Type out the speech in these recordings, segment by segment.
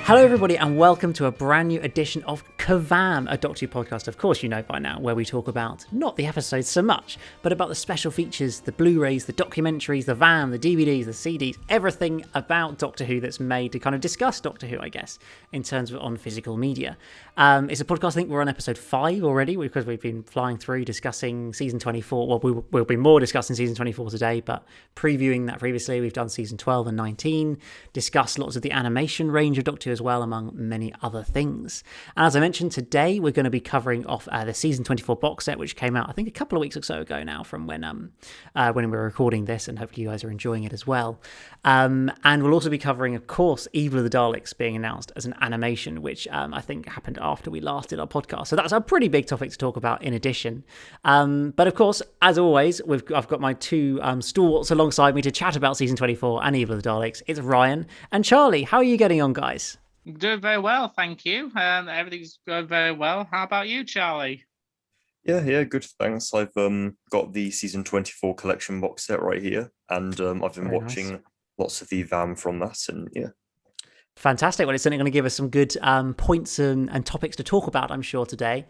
Hello, everybody, and welcome to a brand new edition of KerVAM, a Doctor Who podcast, of course you know by now, where we talk about not the episodes so much, but about the special features, the Blu-rays, the documentaries, the VAM, the DVDs, the CDs, everything about Doctor Who that's made to kind of discuss Doctor Who, I guess, in terms of on physical media. It's a podcast, I think we're on episode 5 already, because we've been flying through discussing season 24. Well, we'll be more discussing season 24 today, but previewing that previously, we've done season 12 and 19, discussed lots of the animation range of Doctor Who as well, among many other things. And as I mentioned, today we're going to be covering off the season 24 box set, which came out I think a couple of weeks or so ago now from when we were recording this, and hopefully you guys are enjoying it as well. And we'll also be covering, of course, Evil of the Daleks being announced as an animation, which I think happened after we last did our podcast. So that's a pretty big topic to talk about in addition. But of course, as always, I've got my two stalwarts alongside me to chat about season 24 and Evil of the Daleks. It's Ryan and Charlie. How are you getting on, guys? Doing very well, thank you. Everything's going very well. How about you, Charlie? Yeah, good, thanks. I've got the season 24 collection box set right here, and I've been Very watching nice. lots of the VAM from that, and yeah. Fantastic. Well, it's certainly going to give us some good points and topics to talk about, I'm sure, today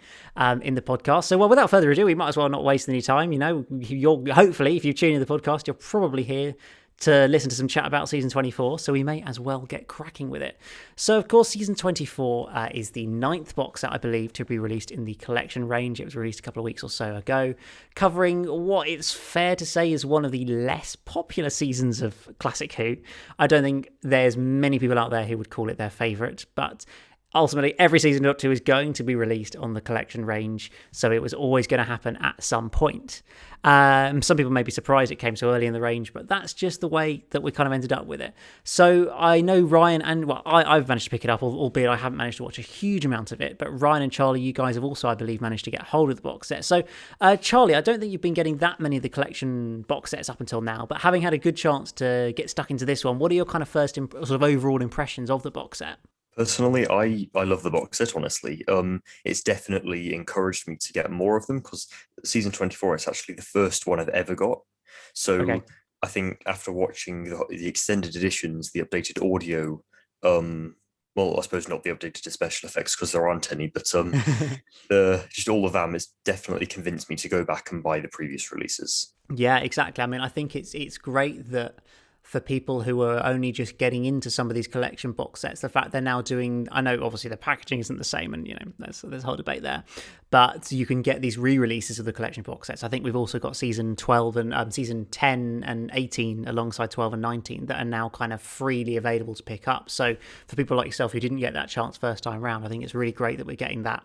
in the podcast. So, well, without further ado, we might as well not waste any time. You know, hopefully, if you tune in the podcast, you're probably here to listen to some chat about season 24, so we may as well get cracking with it. So, of course, season 24 is the 9th box set, I believe, to be released in the collection range. It was released a couple of weeks or so ago, covering what it's fair to say is one of the less popular seasons of Classic Who. I don't think there's many people out there who would call it their favourite, but ultimately, every season of Doctor Who is going to be released on the collection range, so it was always going to happen at some point. Some people may be surprised it came so early in the range, but that's just the way that we kind of ended up with it. So I know Ryan and, well, I've managed to pick it up, albeit I haven't managed to watch a huge amount of it, but Ryan and Charlie, you guys have also, I believe, managed to get hold of the box set. So, Charlie, I don't think you've been getting that many of the collection box sets up until now, but having had a good chance to get stuck into this one, what are your kind of first sort of overall impressions of the box set? Personally, I love the box set, honestly. It's definitely encouraged me to get more of them, because season 24 is actually the first one I've ever got. So Okay. I think after watching the extended editions, the updated audio, well, I suppose not the updated special effects because there aren't any, but just all of them has definitely convinced me to go back and buy the previous releases. Yeah, exactly. I mean, I think it's great that for people who are only just getting into some of these collection box sets, the fact they're now doing, I know obviously the packaging isn't the same, and you know there's a whole debate there, but you can get these re-releases of the collection box sets. I think we've also got season 12 and season 10 and 18 alongside 12 and 19 that are now kind of freely available to pick up. So for people like yourself who didn't get that chance first time round, I think it's really great that we're getting that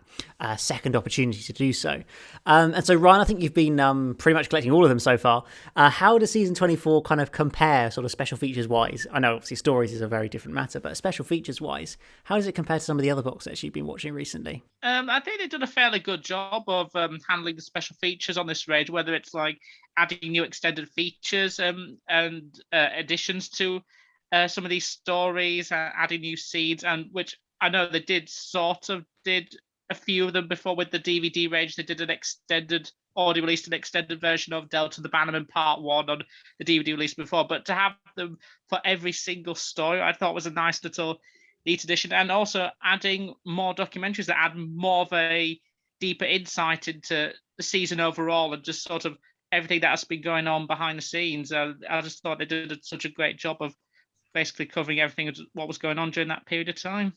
second opportunity to do so. And so Ryan, I think you've been pretty much collecting all of them so far. How does season 24 kind of compare sort of special features wise? I know obviously stories is a very different matter, but special features wise, how does it compare to some of the other box sets you've been watching recently? I think they've done a fairly good job of handling the special features on this range, whether it's like adding new extended features and additions to some of these stories, adding new scenes, and which I know they did a few of them before with the DVD range. They did already released an extended version of Delta the Bannerman Part 1 on the DVD release before, but to have them for every single story, I thought was a nice little neat addition, and also adding more documentaries that add more of a deeper insight into the season overall and just sort of everything that has been going on behind the scenes. I just thought they did such a great job of basically covering everything what was going on during that period of time.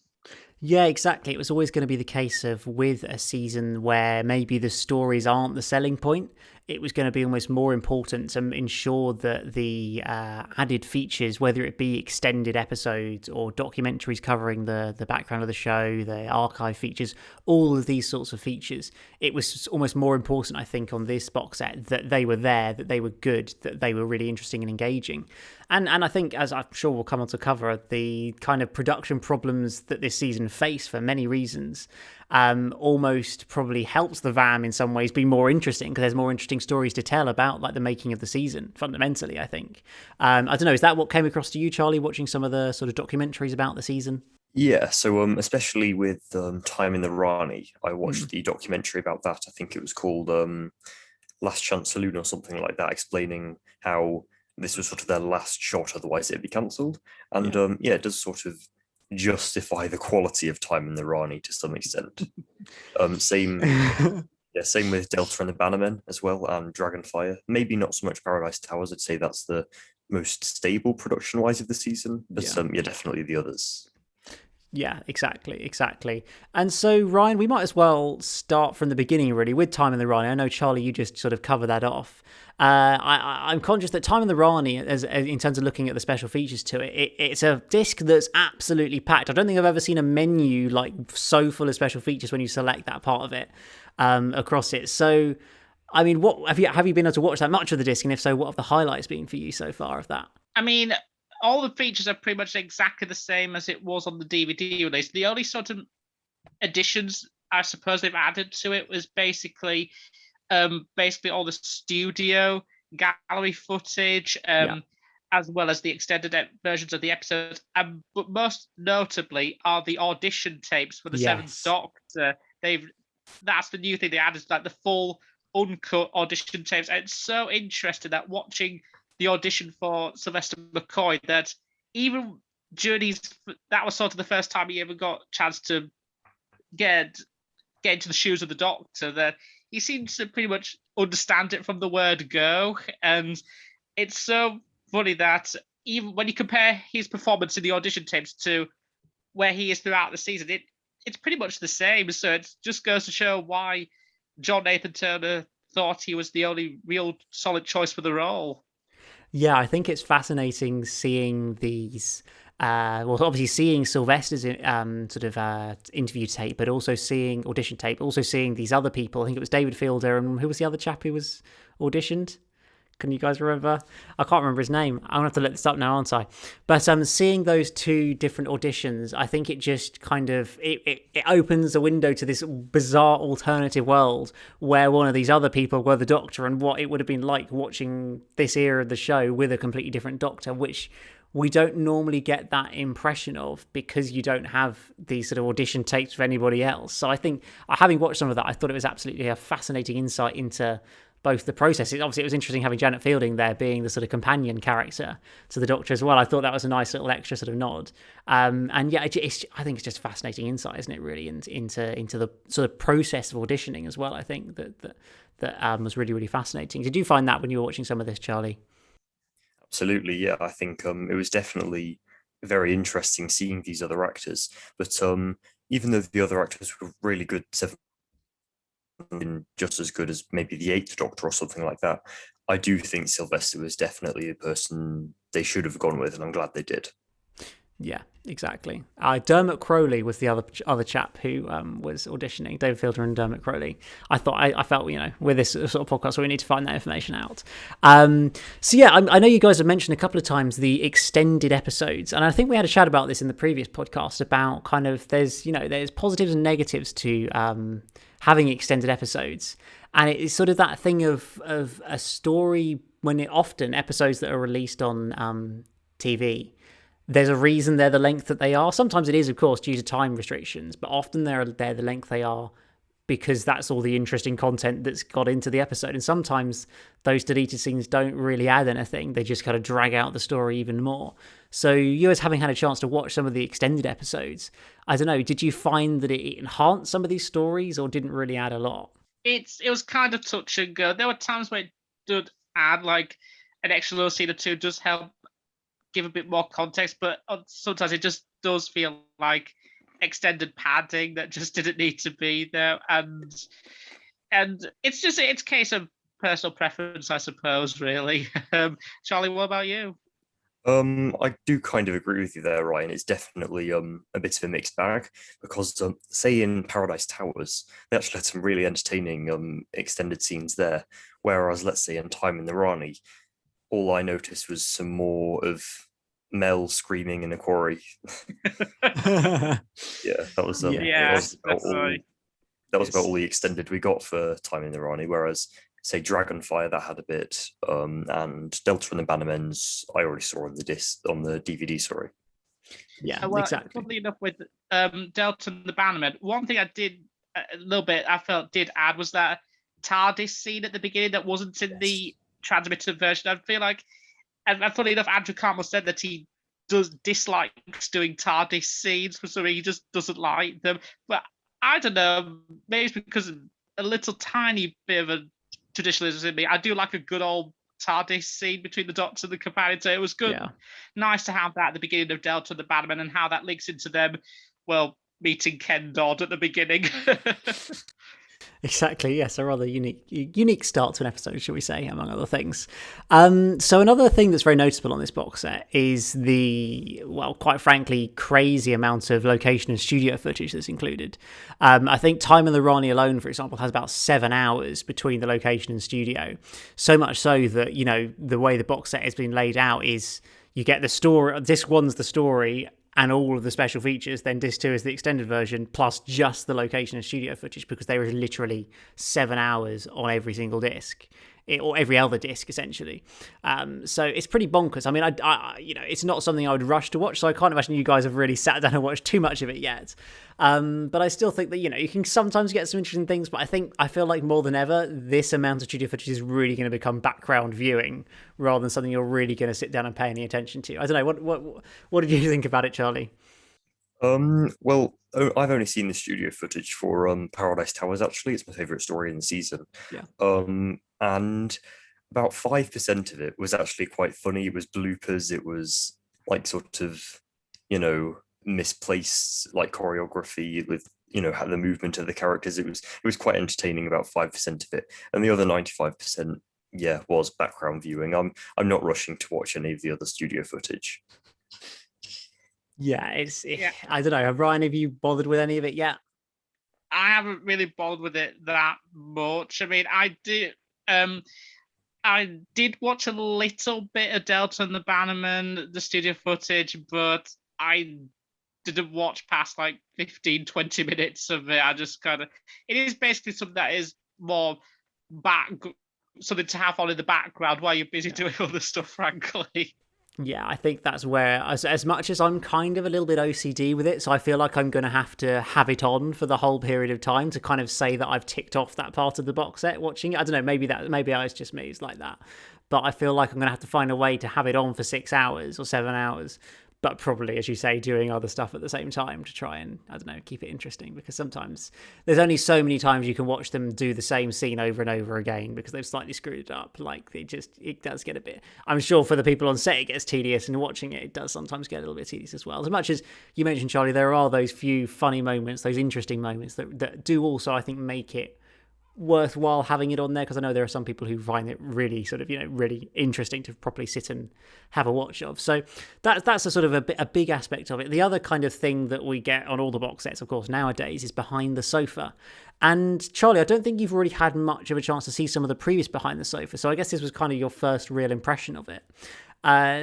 Yeah, exactly. It was always going to be the case of with a season where maybe the stories aren't the selling point, it was going to be almost more important to ensure that the added features, whether it be extended episodes or documentaries covering the background of the show, the archive features, all of these sorts of features, it was almost more important, I think, on this box set that they were there, that they were good, that they were really interesting and engaging. And I think, as I'm sure we'll come on to cover, the kind of production problems that this season faced for many reasons almost probably helps the VAM in some ways be more interesting, because there's more interesting stories to tell about like the making of the season, fundamentally, I think. I don't know, is that what came across to you, Charlie, watching some of the sort of documentaries about the season? Yeah, so especially with Time in the Rani, I watched the documentary about that. I think it was called Last Chance Saloon or something like that, explaining how this was sort of their last shot, otherwise it'd be cancelled. And yeah, it does sort of justify the quality of Time in the Rani to some extent. Same with Delta and the Bannermen as well, and Dragonfire. Maybe not so much Paradise Towers. I'd say that's the most stable production-wise of the season, but definitely the others. Yeah, exactly. And so, Ryan, we might as well start from the beginning, really, with Time in the Rani. I know, Charlie, you just sort of cover that off. I'm conscious that Time in the Rani, as in terms of looking at the special features to it, it's a disc that's absolutely packed. I don't think I've ever seen a menu like so full of special features when you select that part of it across it. So, I mean, what have you been able to watch that much of the disc? And if so, what have the highlights been for you so far of that? I mean, all the features are pretty much exactly the same as it was on the DVD release. The only sort of additions I suppose they've added to it was basically all the studio gallery footage, as well as the extended versions of the episodes. But most notably are the audition tapes for the Seventh Doctor. That's the new thing they added, like the full uncut audition tapes. And it's so interesting that watching the audition for Sylvester McCoy, that even during that was sort of the first time he ever got a chance to get into the shoes of the Doctor, that he seems to pretty much understand it from the word go. And it's so funny that even when you compare his performance in the audition tapes to where he is throughout the season, it's pretty much the same. So it just goes to show why John Nathan Turner thought he was the only real solid choice for the role. Yeah, I think it's fascinating seeing these. Obviously seeing Sylvester's interview tape, but also seeing audition tape, also seeing these other people. I think it was David Fielder, and who was the other chap who was auditioned? Can you guys remember? I can't remember his name. I'm gonna have to look this up now, aren't I? But seeing those two different auditions, I think it just kind of it opens a window to this bizarre alternative world where one of these other people were the Doctor, and what it would have been like watching this era of the show with a completely different Doctor, which we don't normally get that impression of because you don't have these sort of audition tapes of anybody else. So I think, having watched some of that, I thought it was absolutely a fascinating insight into both the process. Obviously, it was interesting having Janet Fielding there being the sort of companion character to the Doctor as well. I thought that was a nice little extra sort of nod. And yeah, I think it's just fascinating insight, isn't it, really, into the sort of process of auditioning as well. I think that was really, really fascinating. Did you find that when you were watching some of this, Charlie? Absolutely, yeah. I think it was definitely very interesting seeing these other actors. But even though the other actors were really good, just as good as maybe the Eighth Doctor or something like that, I do think Sylvester was definitely the person they should have gone with, and I'm glad they did. Yeah, exactly. Dermot Crowley was the other chap who was auditioning. David Fielder and Dermot Crowley. I felt, with this sort of podcast, we need to find that information out. So yeah, I know you guys have mentioned a couple of times the extended episodes, and I think we had a chat about this in the previous podcast about kind of there's positives and negatives to having extended episodes, and it's sort of that thing of a story when often episodes that are released on TV. There's a reason they're the length that they are. Sometimes it is, of course, due to time restrictions, but often they're the length they are because that's all the interesting content that's got into the episode. And sometimes those deleted scenes don't really add anything. They just kind of drag out the story even more. So you as having had a chance to watch some of the extended episodes, I don't know, did you find that it enhanced some of these stories or didn't really add a lot? It was kind of touch and go. There were times where it did add like an extra little scene or two, does help give a bit more context, but sometimes it just does feel like extended padding that just didn't need to be there, and it's a case of personal preference, I suppose, really. Charlie, what about you? I do kind of agree with you there, Ryan. It's definitely a bit of a mixed bag because, say, in Paradise Towers, they actually had some really entertaining extended scenes there, whereas, let's say, in Time in the Rani, all I noticed was some more of Mel screaming in a quarry. Yeah, that was about all the extended we got for Time in the Rani. Whereas, say, Dragonfire, that had a bit, and Delta and the Bannermen's I already saw on the DVD. Sorry. Yeah, exactly. Funnily enough, with Delta and the Bannermen, one thing I did a little bit, I felt did add was that TARDIS scene at the beginning that wasn't in the transmitted version. I feel like, and funny enough, Andrew Carmel said that he dislikes doing TARDIS scenes for some reason. He just doesn't like them. But I don't know, maybe it's because a little tiny bit of a traditionalism in me. I do like a good old TARDIS scene between the Doctor and the companion. So it was good, nice to have that at the beginning of Delta and the Bannerman, and how that links into them, well, meeting Ken Dodd at the beginning. Exactly, yes, a rather unique start to an episode, shall we say, among other things. So another thing that's very noticeable on this box set is the, well, quite frankly, crazy amount of location and studio footage that's included. I think Time in the Rani alone, for example, has about 7 hours between the location and studio. So much so that, you know, the way the box set has been laid out is you get the story, disc one's the story, and all of the special features, then disc 2 is the extended version, plus just the location and studio footage, because there is literally 7 hours on every single disc, or every other disc, essentially. So it's pretty bonkers. I mean, I you know, it's not something I would rush to watch, so I can't imagine you guys have really sat down and watched too much of it yet. But I still think that, you know, you can sometimes get some interesting things, but I feel like more than ever, this amount of studio footage is really going to become background viewing rather than something you're really going to sit down and pay any attention to. I don't know, what did you think about it, Charlie? Well, I've only seen the studio footage for Paradise Towers. Actually, it's my favorite story in the season. Yeah. And about 5% of it was actually quite funny. It was bloopers. It was like sort of, you know, misplaced like choreography with, you know, how the movement of the characters. It was quite entertaining. About 5% of it, and the other 95%, yeah, was background viewing. I'm not rushing to watch any of the other studio footage. Yeah, I don't know. Ryan, have you bothered with any of it yet? I haven't really bothered with it that much. I mean, I did watch a little bit of Delta and the Bannerman, the studio footage, but I didn't watch past like 15, 20 minutes of it. I just kind of, it is basically something that is more something to have on in the background while you're busy doing other stuff, frankly. Yeah, I think that's where, as much as I'm kind of a little bit OCD with it, so I feel like I'm going to have it on for the whole period of time to kind of say that I've ticked off that part of the box set watching it. I don't know, maybe it's just me, it's like that. But I feel like I'm going to have to find a way to have it on for 6 hours or 7 hours, but probably, as you say, doing other stuff at the same time to try and, I don't know, keep it interesting, because sometimes there's only so many times you can watch them do the same scene over and over again because they've slightly screwed it up. Like, it does get a bit, I'm sure for the people on set it gets tedious, and watching it does sometimes get a little bit tedious as well. As much as you mentioned, Charlie, there are those few funny moments, those interesting moments that do also, I think, make it worthwhile having it on there, because I know there are some people who find it really sort of, you know, really interesting to properly sit and have a watch of. So that's a sort of a big aspect of it. The other kind of thing that we get on all the box sets, of course, nowadays is behind the sofa. And Charlie, I don't think you've already had much of a chance to see some of the previous behind the sofa, so I guess this was kind of your first real impression of it.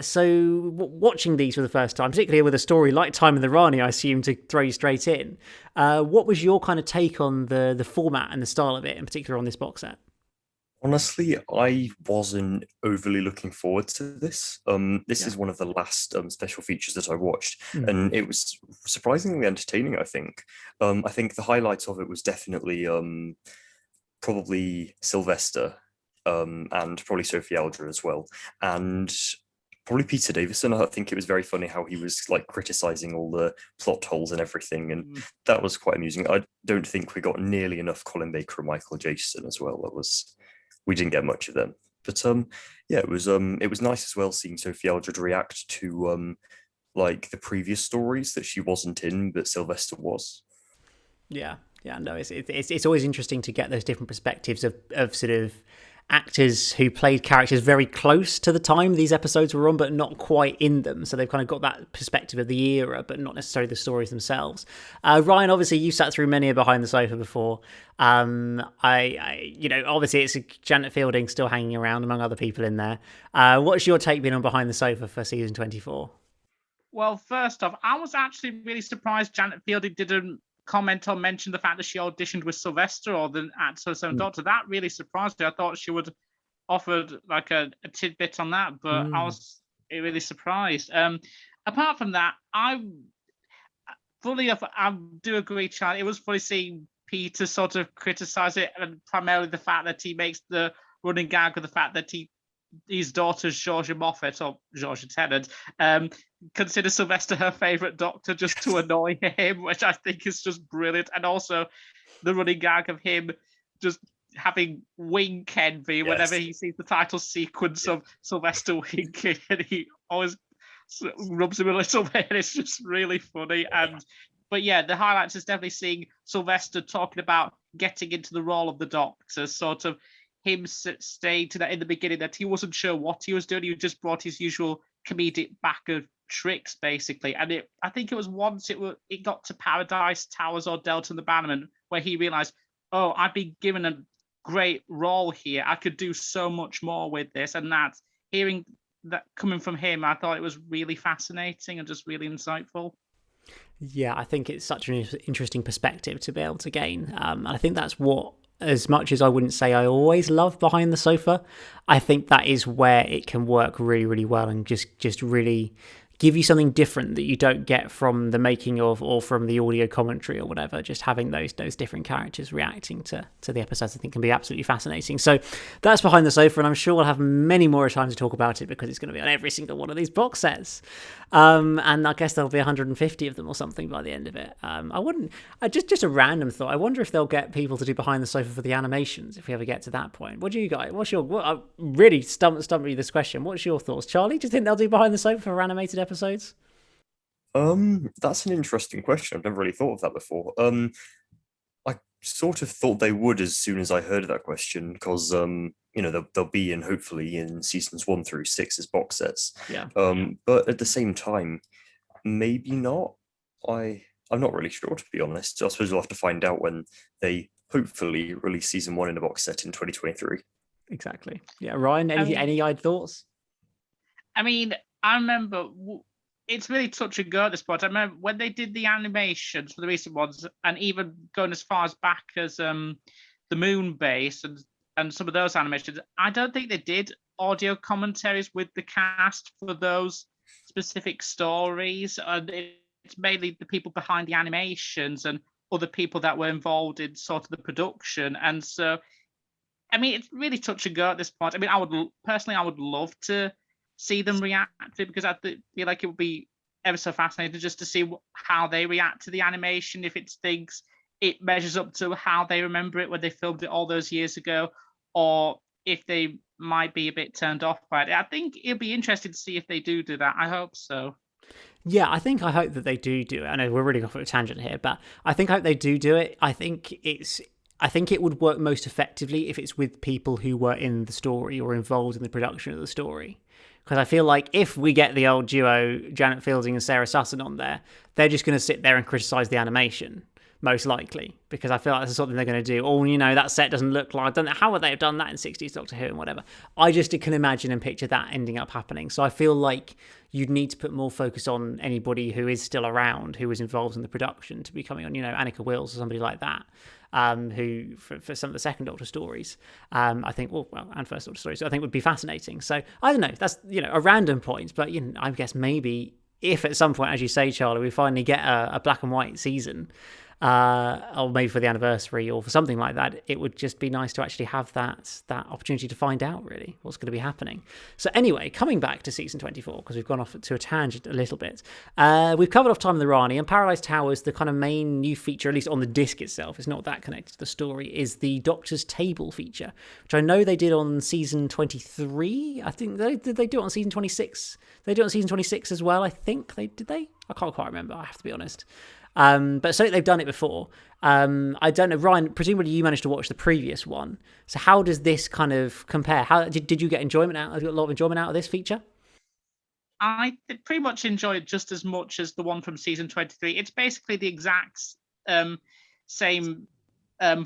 So watching these for the first time, particularly with a story like Time in the Rani, I assume, to throw you straight in, what was your kind of take on the format and the style of it, in particular on this box set? Honestly, I wasn't overly looking forward to this. This is one of the last special features that I watched, and it was surprisingly entertaining, I think. I think the highlights of it was definitely probably Sylvester, and probably Sophie Aldra as well, and probably Peter Davison. I think it was very funny how he was like criticizing all the plot holes and everything, and that was quite amusing. I don't think we got nearly enough Colin Baker and Michael Jason as well. We didn't get much of them, but yeah, it was nice as well seeing Sophie Aldred react to like the previous stories that she wasn't in, but Sylvester was. Yeah, no, it's always interesting to get those different perspectives of sort of actors who played characters very close to the time these episodes were on, but not quite in them. So they've kind of got that perspective of the era, but not necessarily the stories themselves. Ryan, obviously you sat through many a Behind the Sofa before. I you know, obviously it's Janet Fielding still hanging around among other people in there. What's your take been on Behind the Sofa for season 24? Well, first off, I was actually really surprised Janet Fielding didn't comment or mention the fact that she auditioned with Sylvester or the actor Doctor. That really surprised me. I thought she would offered like a tidbit on that, but I was really surprised. Apart from that, I do agree, Charlie. It was funny seeing Peter sort of criticize it, and primarily the fact that he makes the running gag of the fact that his daughter's Georgia Moffat or Georgia Tennant considers Sylvester her favourite Doctor just to annoy him, which I think is just brilliant. And also the running gag of him just having wink envy whenever he sees the title sequence of Sylvester winking, and he always rubs him a little bit, and it's just really funny. But yeah, the highlights is definitely seeing Sylvester talking about getting into the role of the Doctor, sort of him stating that in the beginning that he wasn't sure what he was doing. He just brought his usual comedic back of tricks, basically. And I think it was once it got to Paradise Towers or Delta and the Bannerman where he realized, oh, I've been given a great role here. I could do so much more with this. And that, hearing that coming from him, I thought it was really fascinating and just really insightful. Yeah, I think it's such an interesting perspective to be able to gain. And I think that's what, as much as I wouldn't say I always love Behind the Sofa, I think that is where it can work really, really well and just really give you something different that you don't get from the making of or from the audio commentary or whatever. Just having those different characters reacting to the episodes, I think, can be absolutely fascinating. So that's Behind the Sofa, and I'm sure we'll have many more time to talk about it because it's going to be on every single one of these box sets. And I guess there'll be 150 of them or something by the end of it. Just a random thought. I wonder if they'll get people to do Behind the Sofa for the animations if we ever get to that point. What do you guys? I really stumped me this question. What's your thoughts, Charlie? Do you think they'll do Behind the Sofa for animated episodes? That's an interesting question. I've never really thought of that before. I sort of thought they would as soon as I heard that question, because they'll be in, hopefully, in seasons 1 through 6 as box sets. Yeah. But at the same time, maybe not. I'm not really sure, to be honest. I suppose we'll have to find out when they hopefully release season 1 in a box set in 2023. Exactly. Yeah, Ryan, any odd thoughts? I mean, I remember it's really touch and go at this point. I remember when they did the animations for the recent ones, and even going as far as back as the Moon Base and some of those animations, I don't think they did audio commentaries with the cast for those specific stories. And it's mainly the people behind the animations and other people that were involved in sort of the production. And so, I mean, it's really touch and go at this point. I mean, I would love to see them react to it, because I feel like it would be ever so fascinating just to see how they react to the animation, if it thinks it measures up to how they remember it when they filmed it all those years ago, or if they might be a bit turned off by it. I think it'll be interesting to see if they do that. I hope so. Yeah, I hope that they do it. I know we're really off at a tangent here, but I hope they do it. I think it would work most effectively if it's with people who were in the story or involved in the production of the story. Because I feel like if we get the old duo, Janet Fielding and Sarah Sutton, on there, they're just going to sit there and criticise the animation, most likely. Because I feel like that's something they're going to do. Oh, that set doesn't look like... I don't know how would they have done that in 60s Doctor Who and whatever. I just can imagine and picture that ending up happening. So I feel like you'd need to put more focus on anybody who is still around, who was involved in the production, to be coming on, Annika Wills or somebody like that. Who for some of the second Doctor stories, I think, and first Doctor stories, I think would be fascinating. So I don't know, that's a random point, but I guess maybe if at some point, as you say, Charlie, we finally get a black and white season, or maybe for the anniversary or for something like that, it would just be nice to actually have that opportunity to find out really what's going to be happening. So anyway, coming back to season 24, because we've gone off to a tangent a little bit, we've covered off Time of the Rani, and Paradise Towers, the kind of main new feature, at least on the disc itself, it's not that connected to the story, is the Doctor's Table feature, which I know they did on season 23. I think did they do it on season 26? They do it on season 26 as well, I think. Did they? I can't quite remember, I have to be honest. But certainly they've done it before. I don't know, Ryan, presumably you managed to watch the previous one. So how does this kind of compare? How did you get enjoyment out? Have you got a lot of enjoyment out of this feature? I pretty much enjoyed just as much as the one from season 23. It's basically the exact same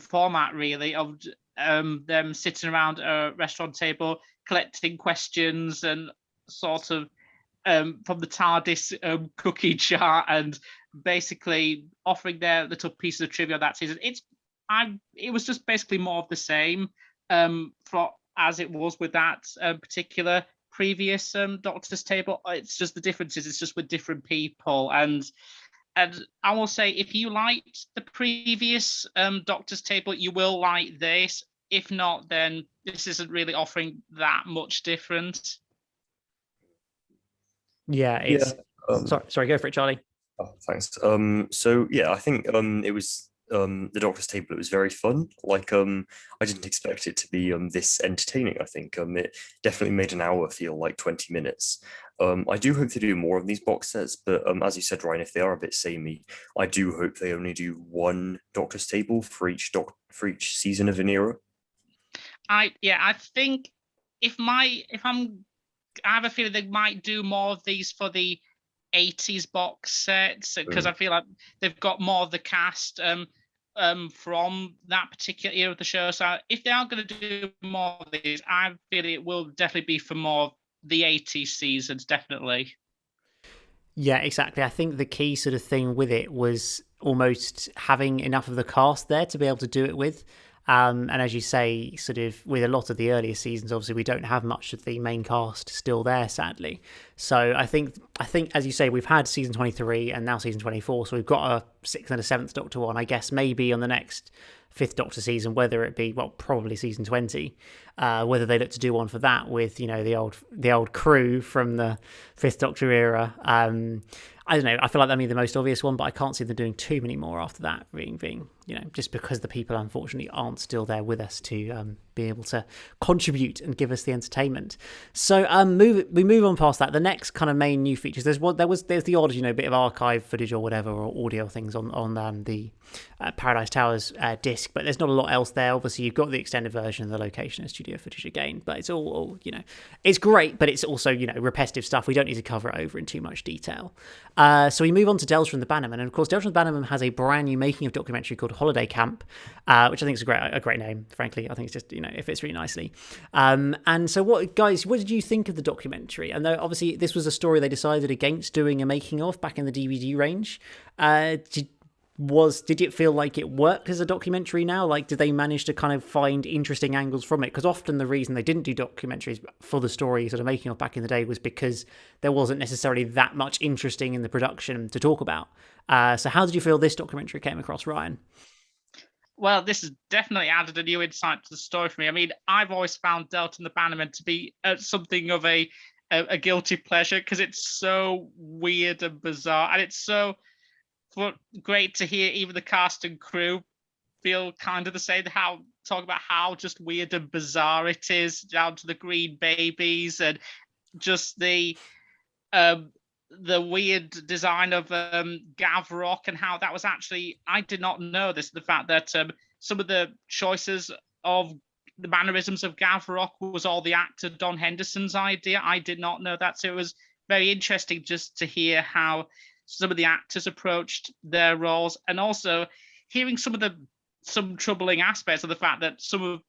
format, really, of them sitting around a restaurant table, collecting questions and sort of from the TARDIS cookie jar, and basically offering their little pieces of trivia that season. It was just basically more of the same as it was with that particular previous Doctor's Table. It's just the differences. It's just with different people, and I will say, if you liked the previous Doctor's Table, you will like this. If not, then this isn't really offering that much different. Yeah, Sorry, go for it, Charlie. Oh, thanks. So yeah, I think it was the Doctor's Table. It was very fun. Like I didn't expect it to be this entertaining. I think it definitely made an hour feel like 20 minutes. I do hope to do more of these box sets, but as you said, Ryan, if they are a bit samey, I do hope they only do one Doctor's Table for each season of an era. I think I have a feeling they might do more of these for the 80s box sets, because I feel like they've got more of the cast from that particular era of the show. So if they are going to do more of these, I feel it will definitely be for more of the 80s seasons, definitely. Yeah, exactly. I think the key sort of thing with it was almost having enough of the cast there to be able to do it with. And as you say, sort of with a lot of the earlier seasons, obviously we don't have much of the main cast still there, sadly. So I think as you say, we've had season 23 and now season 24, so we've got a 6th and a 7th Doctor one. I guess maybe on the next 5th Doctor season, whether it be, well, probably season 20, whether they look to do one for that with, you know, the old crew from the 5th Doctor era. I don't know. I feel like that'd be the most obvious one, but I can't see them doing too many more after that. Being you know, just because the people unfortunately aren't still there with us to be able to contribute and give us the entertainment. So we move on past that. The next kind of main new features. There's the odd, you know, bit of archive footage or whatever, or audio things on the Paradise Towers disc, but there's not a lot else there. Obviously, you've got the extended version of the location and studio footage again, but it's all you know, it's great, but it's also, you know, repetitive stuff. We don't need to cover it over in too much detail. So we move on to Delta and the Bannerman, and of course, Delta and the Bannerman has a brand new making of documentary called Holiday Camp, which I think is a great name. Frankly, I think it's just, you know, it fits really nicely. And so, what did you think of the documentary? And though obviously this was a story they decided against doing a making of back in the DVD range, did it feel like it worked as a documentary now? Like, did they manage to kind of find interesting angles from it? Because often the reason they didn't do documentaries for the story sort of making of back in the day was because there wasn't necessarily that much interesting in the production to talk about. So how did you feel this documentary came across, Ryan? Well, this has definitely added a new insight to the story for me. I mean, I've always found Delta and the Bannerman to be something of a guilty pleasure, because it's so weird and bizarre, and it's so great to hear even the cast and crew feel kind of the same. Talk about how just weird and bizarre it is, down to the green babies and just the weird design of Gavrok, and how that was actually, I did not know this, the fact that some of the choices of the mannerisms of Gavrok was all the actor Don Henderson's idea. I did not know that, so it was very interesting just to hear how some of the actors approached their roles, and also hearing some troubling aspects of the fact that some of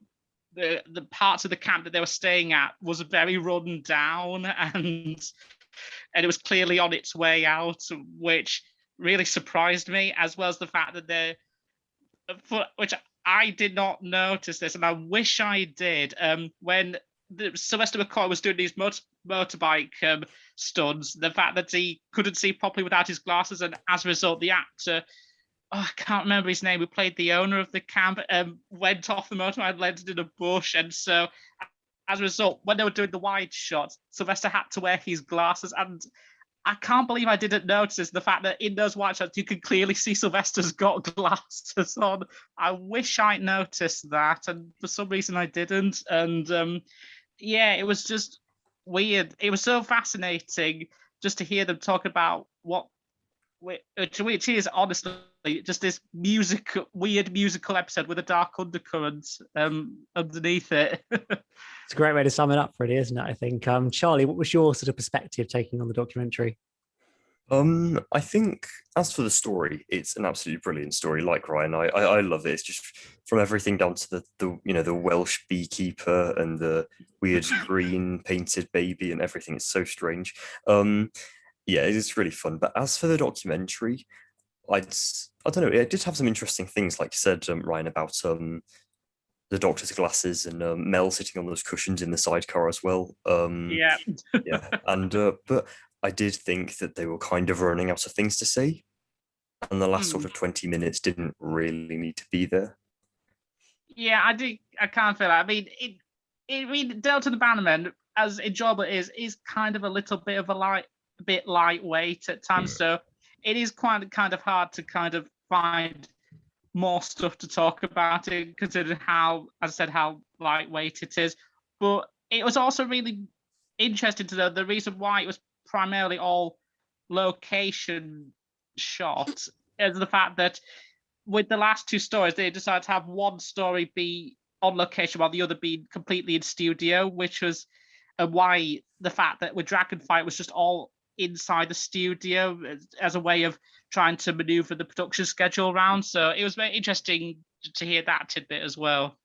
the parts of the camp that they were staying at was very run down, and it was clearly on its way out, which really surprised me, as well as the fact that which I did not notice this, and I wish I did, when Sylvester McCoy was doing these motorbike stunts, the fact that he couldn't see properly without his glasses, and as a result, the actor, I can't remember his name, who played the owner of the camp, went off the motorbike and landed in a bush, and so as a result, when they were doing the wide shots, Sylvester had to wear his glasses, and I can't believe I didn't notice the fact that in those wide shots, you can clearly see Sylvester's got glasses on. I wish I'd noticed that, and for some reason I didn't. And yeah, it was just weird. It was so fascinating just to hear them talk about which is honestly just this weird musical episode with a dark undercurrent underneath it. It's a great way to sum it up, really, isn't it? I think. Charlie, what was your sort of perspective taking on the documentary? I think as for the story, it's an absolutely brilliant story. Like Ryan, I love it. It's just from everything down to the Welsh beekeeper and the weird green painted baby and everything. It's so strange. Yeah, it's really fun. But as for the documentary, I don't know. It did have some interesting things, like you said, Ryan, about the doctor's glasses and Mel sitting on those cushions in the sidecar as well. Yeah. Yeah, and but I did think that they were kind of running out of things to say, and the last sort of 20 minutes didn't really need to be there. Yeah, I can't feel that. I mean, Delta the Bannerman, as enjoyable it is kind of a little bit of a light. a bit lightweight at times. So it is quite kind of hard to kind of find more stuff to talk about it, considering how, as I said, how lightweight it is. But it was also really interesting to know the reason why it was primarily all location shot is the fact that with the last two stories, they decided to have one story be on location while the other be completely in studio, which was why the fact that with Dragonfight was just all inside the studio as a way of trying to maneuver the production schedule around. So it was very interesting to hear that tidbit as well.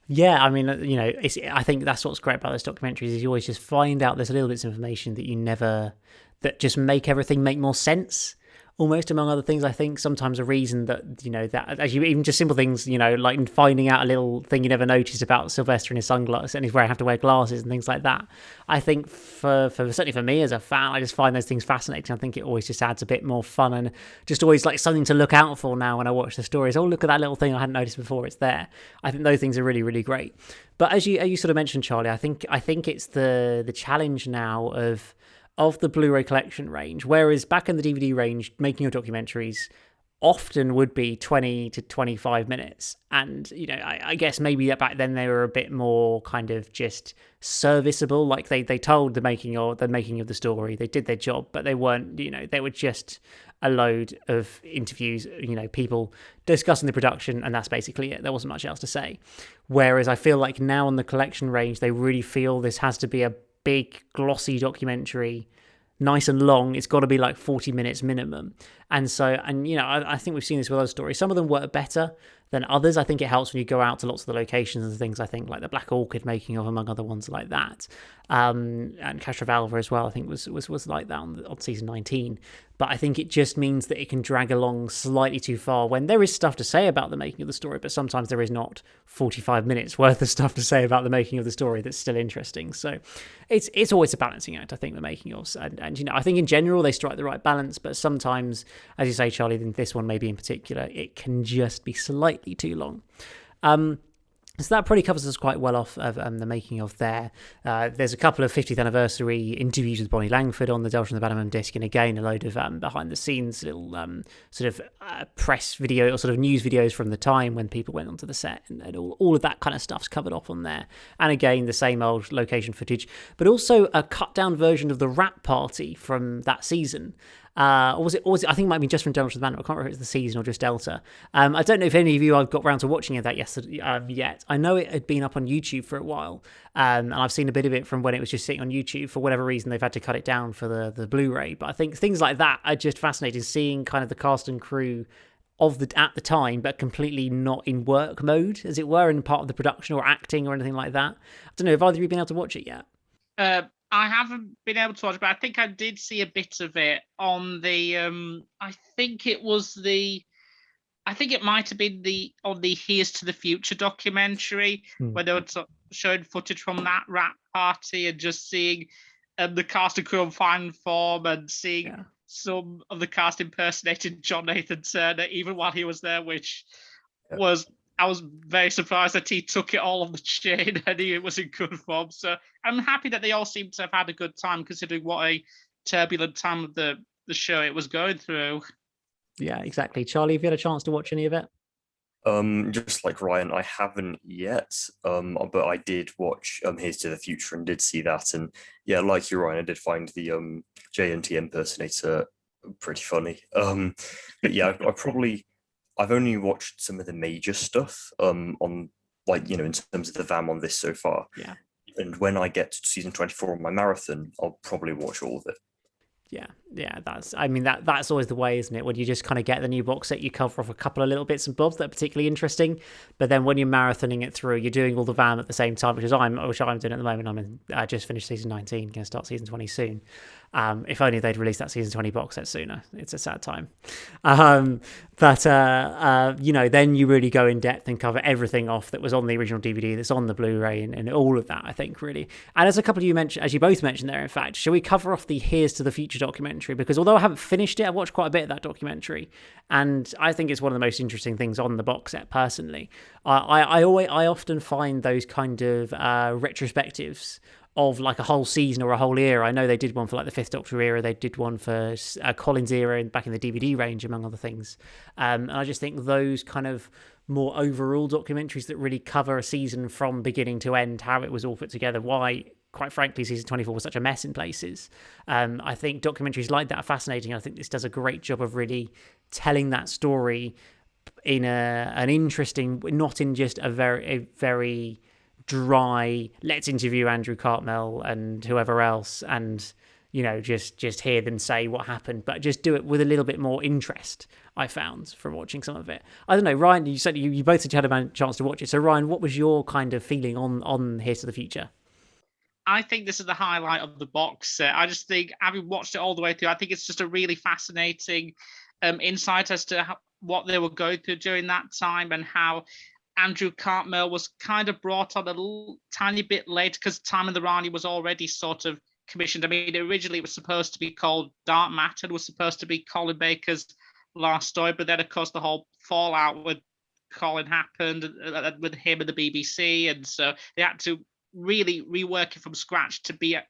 Yeah, I mean, I think that's what's great about those documentaries is you always just find out there's little bits of information that just make everything make more sense. Almost among other things, I think sometimes a reason that, that as you even just simple things, like finding out a little thing you never noticed about Sylvester and his sunglasses and where I have to wear glasses and things like that. I think for certainly for me as a fan, I just find those things fascinating. I think it always just adds a bit more fun and just always like something to look out for now when I watch the stories. Oh, look at that little thing I hadn't noticed before. It's there. I think those things are really, really great. But as you sort of mentioned, Charlie, I think it's the challenge now of the Blu-ray collection range, whereas back in the DVD range, making your documentaries often would be 20 to 25 minutes. And, I guess maybe back then they were a bit more kind of just serviceable. Like they told the making of the story, they did their job, but they weren't, they were just a load of interviews, people discussing the production, and that's basically it. There wasn't much else to say. Whereas I feel like now on the collection range, they really feel this has to be a big glossy documentary, nice and long. It's got to be like 40 minutes minimum. And so, I think we've seen this with other stories. Some of them work better than others. I think it helps when you go out to lots of the locations and things. I think like the Black Orchid making of, among other ones like that, and Castrovalva as well. I think was like that on season 19. But I think it just means that it can drag along slightly too far when there is stuff to say about the making of the story, but sometimes there is not 45 minutes worth of stuff to say about the making of the story that's still interesting. So it's always a balancing act, I think, the making of. And I think in general they strike the right balance, but sometimes, as you say, Charlie, in this one maybe in particular, it can just be slightly too long. So that probably covers us quite well off of the making of there. There's a couple of 50th anniversary interviews with Bonnie Langford on the Delta and the Bannerman disc, and again, a load of behind-the-scenes little press video or sort of news videos from the time when people went onto the set, and all of that kind of stuff's covered off on there. And again, the same old location footage, but also a cut-down version of the rap party from that season. Or was it? I think it might be just from Delta to the Manor. I can't remember if it's the season or just Delta. I don't know if any of you have got round to watching that yesterday yet. I know it had been up on YouTube for a while, and I've seen a bit of it from when it was just sitting on YouTube. For whatever reason, they've had to cut it down for the Blu-ray. But I think things like that are just fascinating. Seeing kind of the cast and crew at the time, but completely not in work mode, as it were, in part of the production or acting or anything like that. I don't know. Have either of you been able to watch it yet? I haven't been able to watch it, but I think I did see a bit of it on the. I think it might have been on the Here's to the Future documentary, where they were showing footage from that rap party and just seeing the cast and crew on fine form and seeing some of the cast impersonating John Nathan Turner, even while he was there, which was. I was very surprised that he took it all on the chin and he was in good form. So I'm happy that they all seem to have had a good time, considering what a turbulent time of the show it was going through. Yeah, exactly. Charlie, have you had a chance to watch any of it? Just like Ryan, I haven't yet, but I did watch Here's to the Future and did see that. And yeah, like you, Ryan, I did find the JNT impersonator pretty funny. But yeah, I've only watched some of the major stuff on, like, in terms of the VAM on this so far. Yeah. And when I get to season 24 on my marathon, I'll probably watch all of it. Yeah, that's always the way, isn't it? When you just kind of get the new box set, you cover off a couple of little bits and bobs that are particularly interesting, but then when you're marathoning it through, you're doing all the VAM at the same time, which I'm doing at the moment. I just finished season 19, going to start season 20 soon. If only they'd released that season 20 box set sooner. It's a sad time. But then you really go in depth and cover everything off that was on the original DVD, that's on the Blu-ray, and all of that, I think, really. And as a couple of you mentioned, as you both mentioned there, in fact, shall we cover off the Here's to the Future documentary? Because although I haven't finished it, I've watched quite a bit of that documentary, and I think it's one of the most interesting things on the box set, personally. I often find those kind of retrospectives of like a whole season or a whole era. I know they did one for like the Fifth Doctor era. They did one for Colin's era back in the DVD range, among other things. And I just think those kind of more overall documentaries that really cover a season from beginning to end, how it was all put together, why, quite frankly, season 24 was such a mess in places. I think documentaries like that are fascinating. I think this does a great job of really telling that story in an interesting, not in just a very dry, let's interview Andrew Cartmel and whoever else and just hear them say what happened, but just do it with a little bit more interest, I found, from watching some of it. I don't know, Ryan, you said you both had a chance to watch it. So Ryan, what was your kind of feeling on Here's to the Future? I think this is the highlight of the box set. I just think, having watched it all the way through, I think it's just a really fascinating insight as to what they were going through during that time, and how Andrew Cartmel was kind of brought on a tiny bit late, because Time and the Rani was already sort of commissioned. I mean, originally it was supposed to be called Dark Matter, was supposed to be Colin Baker's last story, but then of course the whole fallout with Colin happened with him and the BBC, and so they had to really rework it from scratch to be a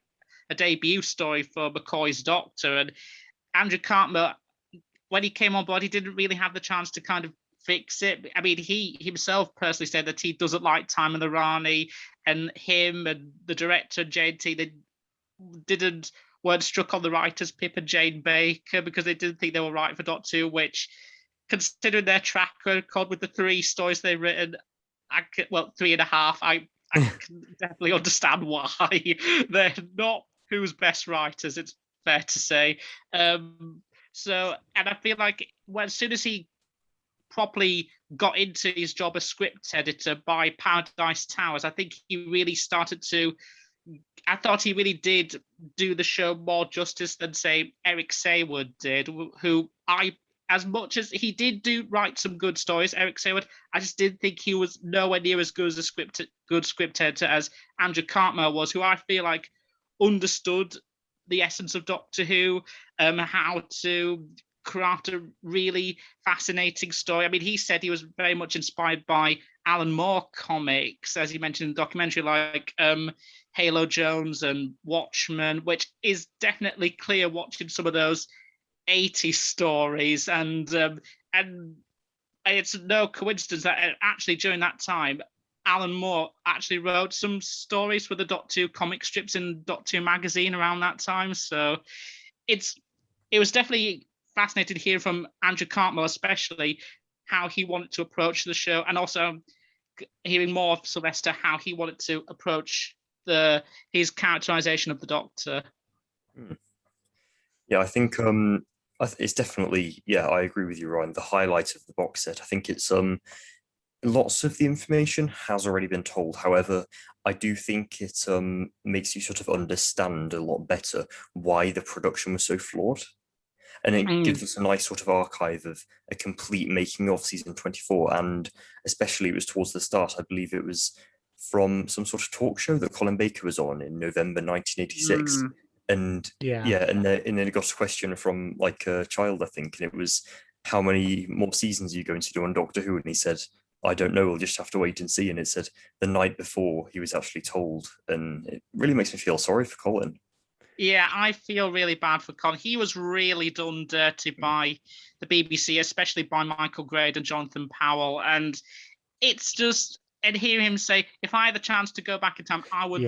debut story for McCoy's Doctor. And Andrew Cartmel, when he came on board, he didn't really have the chance to kind of fix it. I mean, he himself personally said that he doesn't like Time and the Rani, and him and the director JT, they weren't struck on the writers Pip and Jane Baker, because they didn't think they were right for Doctor Who, which, considering their track record with the 3 stories they've written, 3.5, I can definitely understand why. They're not Who's best writers, it's fair to say. And I feel like as soon as he properly got into his job as script editor by Paradise Towers, I think he really started to, I thought he really did do the show more justice than, say, Eric Saywood did, who as much as he did write some good stories, Eric Saywood, I just didn't think he was nowhere near as good as a good script editor as Andrew Cartmel was, who I feel like understood the essence of Doctor Who, how to craft a really fascinating story. I mean, he said he was very much inspired by Alan Moore comics, as he mentioned in the documentary, like Halo Jones and Watchmen, which is definitely clear watching some of those 80s stories. And it's no coincidence that actually during that time, Alan Moore actually wrote some stories for the Doctor Who comic strips in Doctor Who magazine around that time. So it was definitely fascinating to hear from Andrew Cartmel, especially how he wanted to approach the show, and also hearing more of Sylvester, how he wanted to approach his characterization of the Doctor. Yeah, I think it's definitely, I agree with you, Ryan. The highlight of the box set. I think it's lots of the information has already been told. However, I do think it makes you sort of understand a lot better why the production was so flawed. And it gives us a nice sort of archive of a complete making of season 24. And especially it was towards the start, I believe it was from some sort of talk show that Colin Baker was on in November 1986. And and then it got a question from like a child, I think, and it was, how many more seasons are you going to do on Doctor Who? And he said, I don't know, we'll just have to wait and see. And it said the night before he was actually told. And it really makes me feel sorry for Colin. Yeah, I feel really bad for Colin. He was really done dirty by the BBC, especially by Michael Grade and Jonathan Powell. And it's just, and hearing him say, if I had the chance to go back in time, I would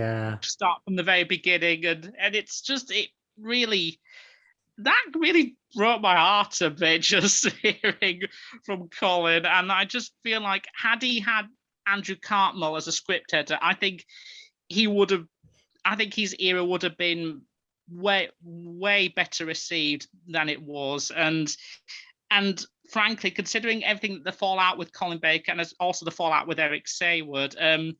start from the very beginning. And it's just, that really broke my heart a bit, just hearing from Colin. And I just feel like, had he had Andrew Cartmel as a script editor, I think his era would have been way better received than it was. And frankly, considering everything, the fallout with Colin Baker and also the fallout with Eric Saywood,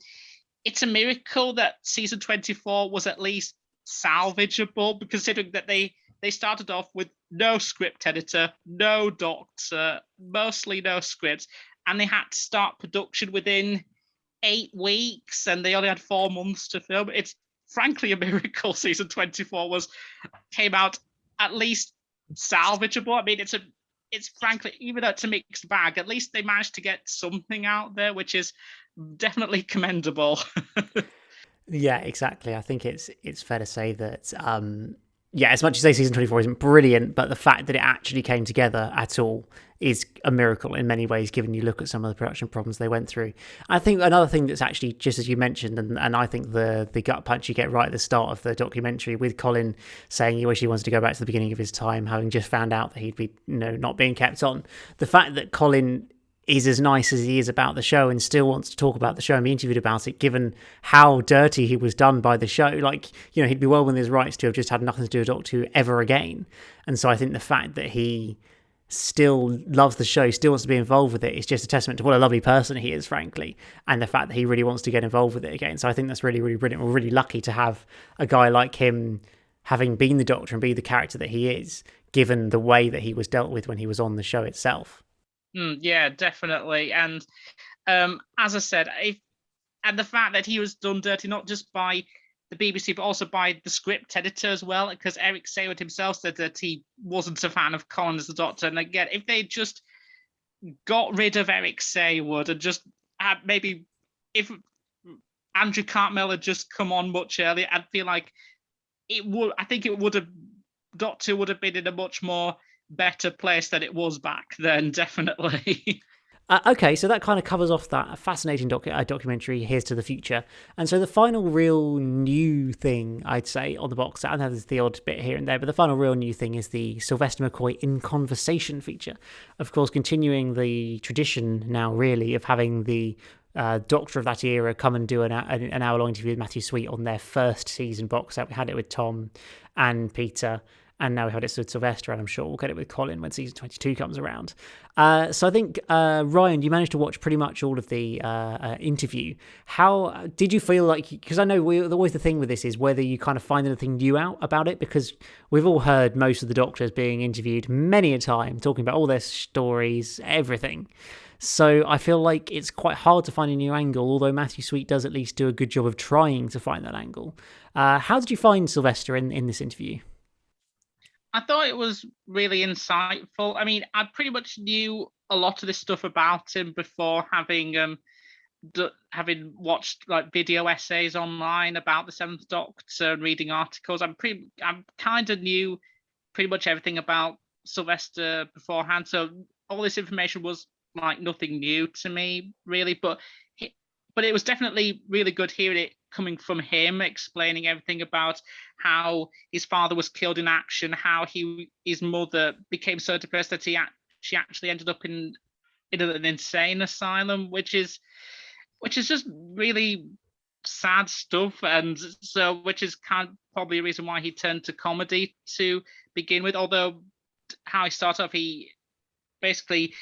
it's a miracle that season 24 was at least salvageable, considering that they started off with no script editor, no doctor, mostly no scripts, and they had to start production within 8 weeks, and they only had 4 months to film. It's frankly a miracle season 24 came out at least salvageable. I mean, it's frankly, even though it's a mixed bag, at least they managed to get something out there, which is definitely commendable. Yeah, exactly. I think it's fair to say that yeah, as much as say season 24 isn't brilliant, but the fact that it actually came together at all is a miracle in many ways, given you look at some of the production problems they went through. I think another thing that's actually, just as you mentioned, and I think the gut punch you get right at the start of the documentary with Colin saying he wished he wanted to go back to the beginning of his time, having just found out that he'd be, not being kept on. The fact that Colin is as nice as he is about the show and still wants to talk about the show and be interviewed about it, given how dirty he was done by the show. Like, he'd be well within his rights to have just had nothing to do with Doctor Who ever again. And so I think the fact that he still loves the show, still wants to be involved with it, is just a testament to what a lovely person he is, frankly, and the fact that he really wants to get involved with it again. So I think that's really, really brilliant. We're really lucky to have a guy like him having been the Doctor and be the character that he is, given the way that he was dealt with when he was on the show itself. Yeah, definitely. And as I said, and the fact that he was done dirty not just by the BBC but also by the script editor as well, because Eric Saywood himself said that he wasn't a fan of Colin as the Doctor. And again, if they just got rid of Eric Saywood and just had maybe if Andrew Cartmel had just come on much earlier, I'd feel like Doctor would have been in a much more better place than it was back then, definitely. Okay, so that kind of covers off that fascinating documentary, Here's to the Future. And so the final real new thing, I'd say, on the box set, I know there's the odd bit here and there, but the final real new thing is the Sylvester McCoy in Conversation feature. Of course, continuing the tradition now, really, of having the Doctor of that era come and do an hour-long interview with Matthew Sweet on their first season box set. We had it with Tom and Peter, and now we had it with Sylvester, and I'm sure we'll get it with Colin when season 22 comes around. So I think, Ryan, you managed to watch pretty much all of the interview. How did you feel like, because I know always the thing with this is whether you kind of find anything new out about it, because we've all heard most of the Doctors being interviewed many a time, talking about all their stories, everything. So I feel like it's quite hard to find a new angle, although Matthew Sweet does at least do a good job of trying to find that angle. How did you find Sylvester in this interview? I thought it was really insightful. I mean, I pretty much knew a lot of this stuff about him before having watched like video essays online about the Seventh Doctor and reading articles. I kind of knew pretty much everything about Sylvester beforehand, so all this information was like nothing new to me, really. But it was definitely really good hearing it coming from him, explaining everything about how his father was killed in action, how his mother became so depressed that she actually ended up in an insane asylum, which is just really sad stuff, and so which is probably a reason why he turned to comedy to begin with. Although how he started off, he basically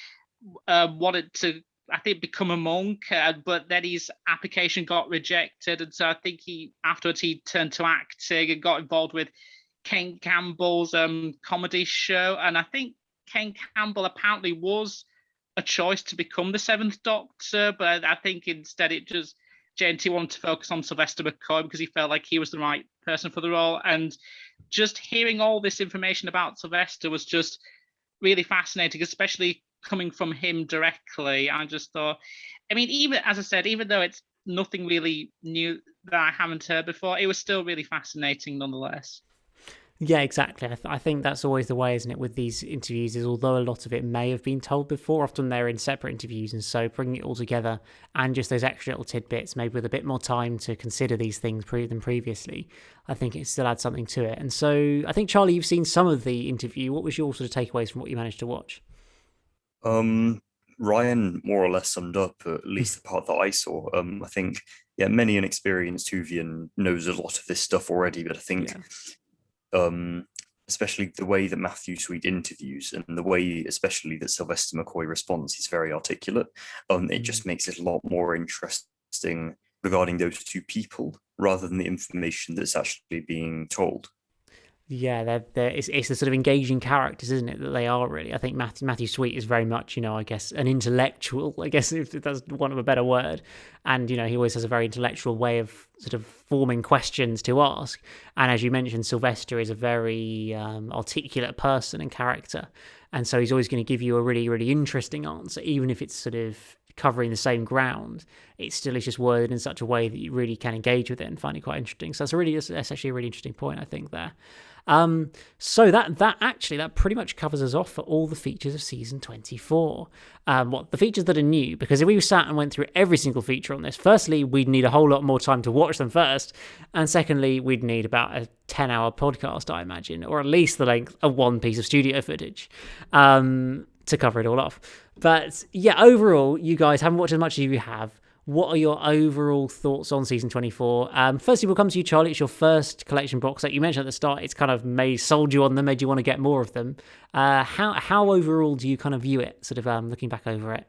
wanted to, I think, become a monk, but then his application got rejected, and so I think afterwards he turned to acting and got involved with Ken Campbell's comedy show. And I think Ken Campbell apparently was a choice to become the Seventh Doctor, but I think instead JNT wanted to focus on Sylvester McCoy because he felt like he was the right person for the role. And just hearing all this information about Sylvester was just really fascinating, especially coming from him directly. I just thought, I mean, even as I said, even though it's nothing really new that I haven't heard before, it was still really fascinating nonetheless. Yeah, exactly. I think that's always the way, isn't it, with these interviews, is although a lot of it may have been told before, often they're in separate interviews, and so bringing it all together and just those extra little tidbits, maybe with a bit more time to consider these things than previously, I think it still adds something to it. And so I think, Charlie, you've seen some of the interview. What was your sort of takeaways from what you managed to watch? Ryan more or less summed up at least the part that I saw. I think, many an experienced Whovian knows a lot of this stuff already, but I think especially the way that Matthew Sweet interviews and the way especially that Sylvester McCoy responds, he's very articulate. It just makes it a lot more interesting regarding those two people rather than the information that's actually being told. Yeah, it's the sort of engaging characters, isn't it, that they are really. I think Matthew Sweet is very much, I guess, an intellectual, I guess, if that's one of a better word. And, he always has a very intellectual way of sort of forming questions to ask. And as you mentioned, Sylvester is a very articulate person and character. And so he's always going to give you a really, really interesting answer, even if it's sort of covering the same ground, it still is just worded in such a way that you really can engage with it and find it quite interesting. So that's actually a really interesting point, I think, there. So that pretty much covers us off for all the features of season 24. The features that are new, because if we sat and went through every single feature on this, firstly, we'd need a whole lot more time to watch them first, and secondly, we'd need about a 10-hour podcast, I imagine, or at least the length of one piece of studio footage to cover it all off. But yeah, overall, you guys haven't watched as much as you have. What are your overall thoughts on season 24? Firstly, we'll come to you, Charlie. It's your first collection box set. You mentioned at the start it's kind of sold you on them, made you want to get more of them. How overall do you kind of view it, sort of looking back over it?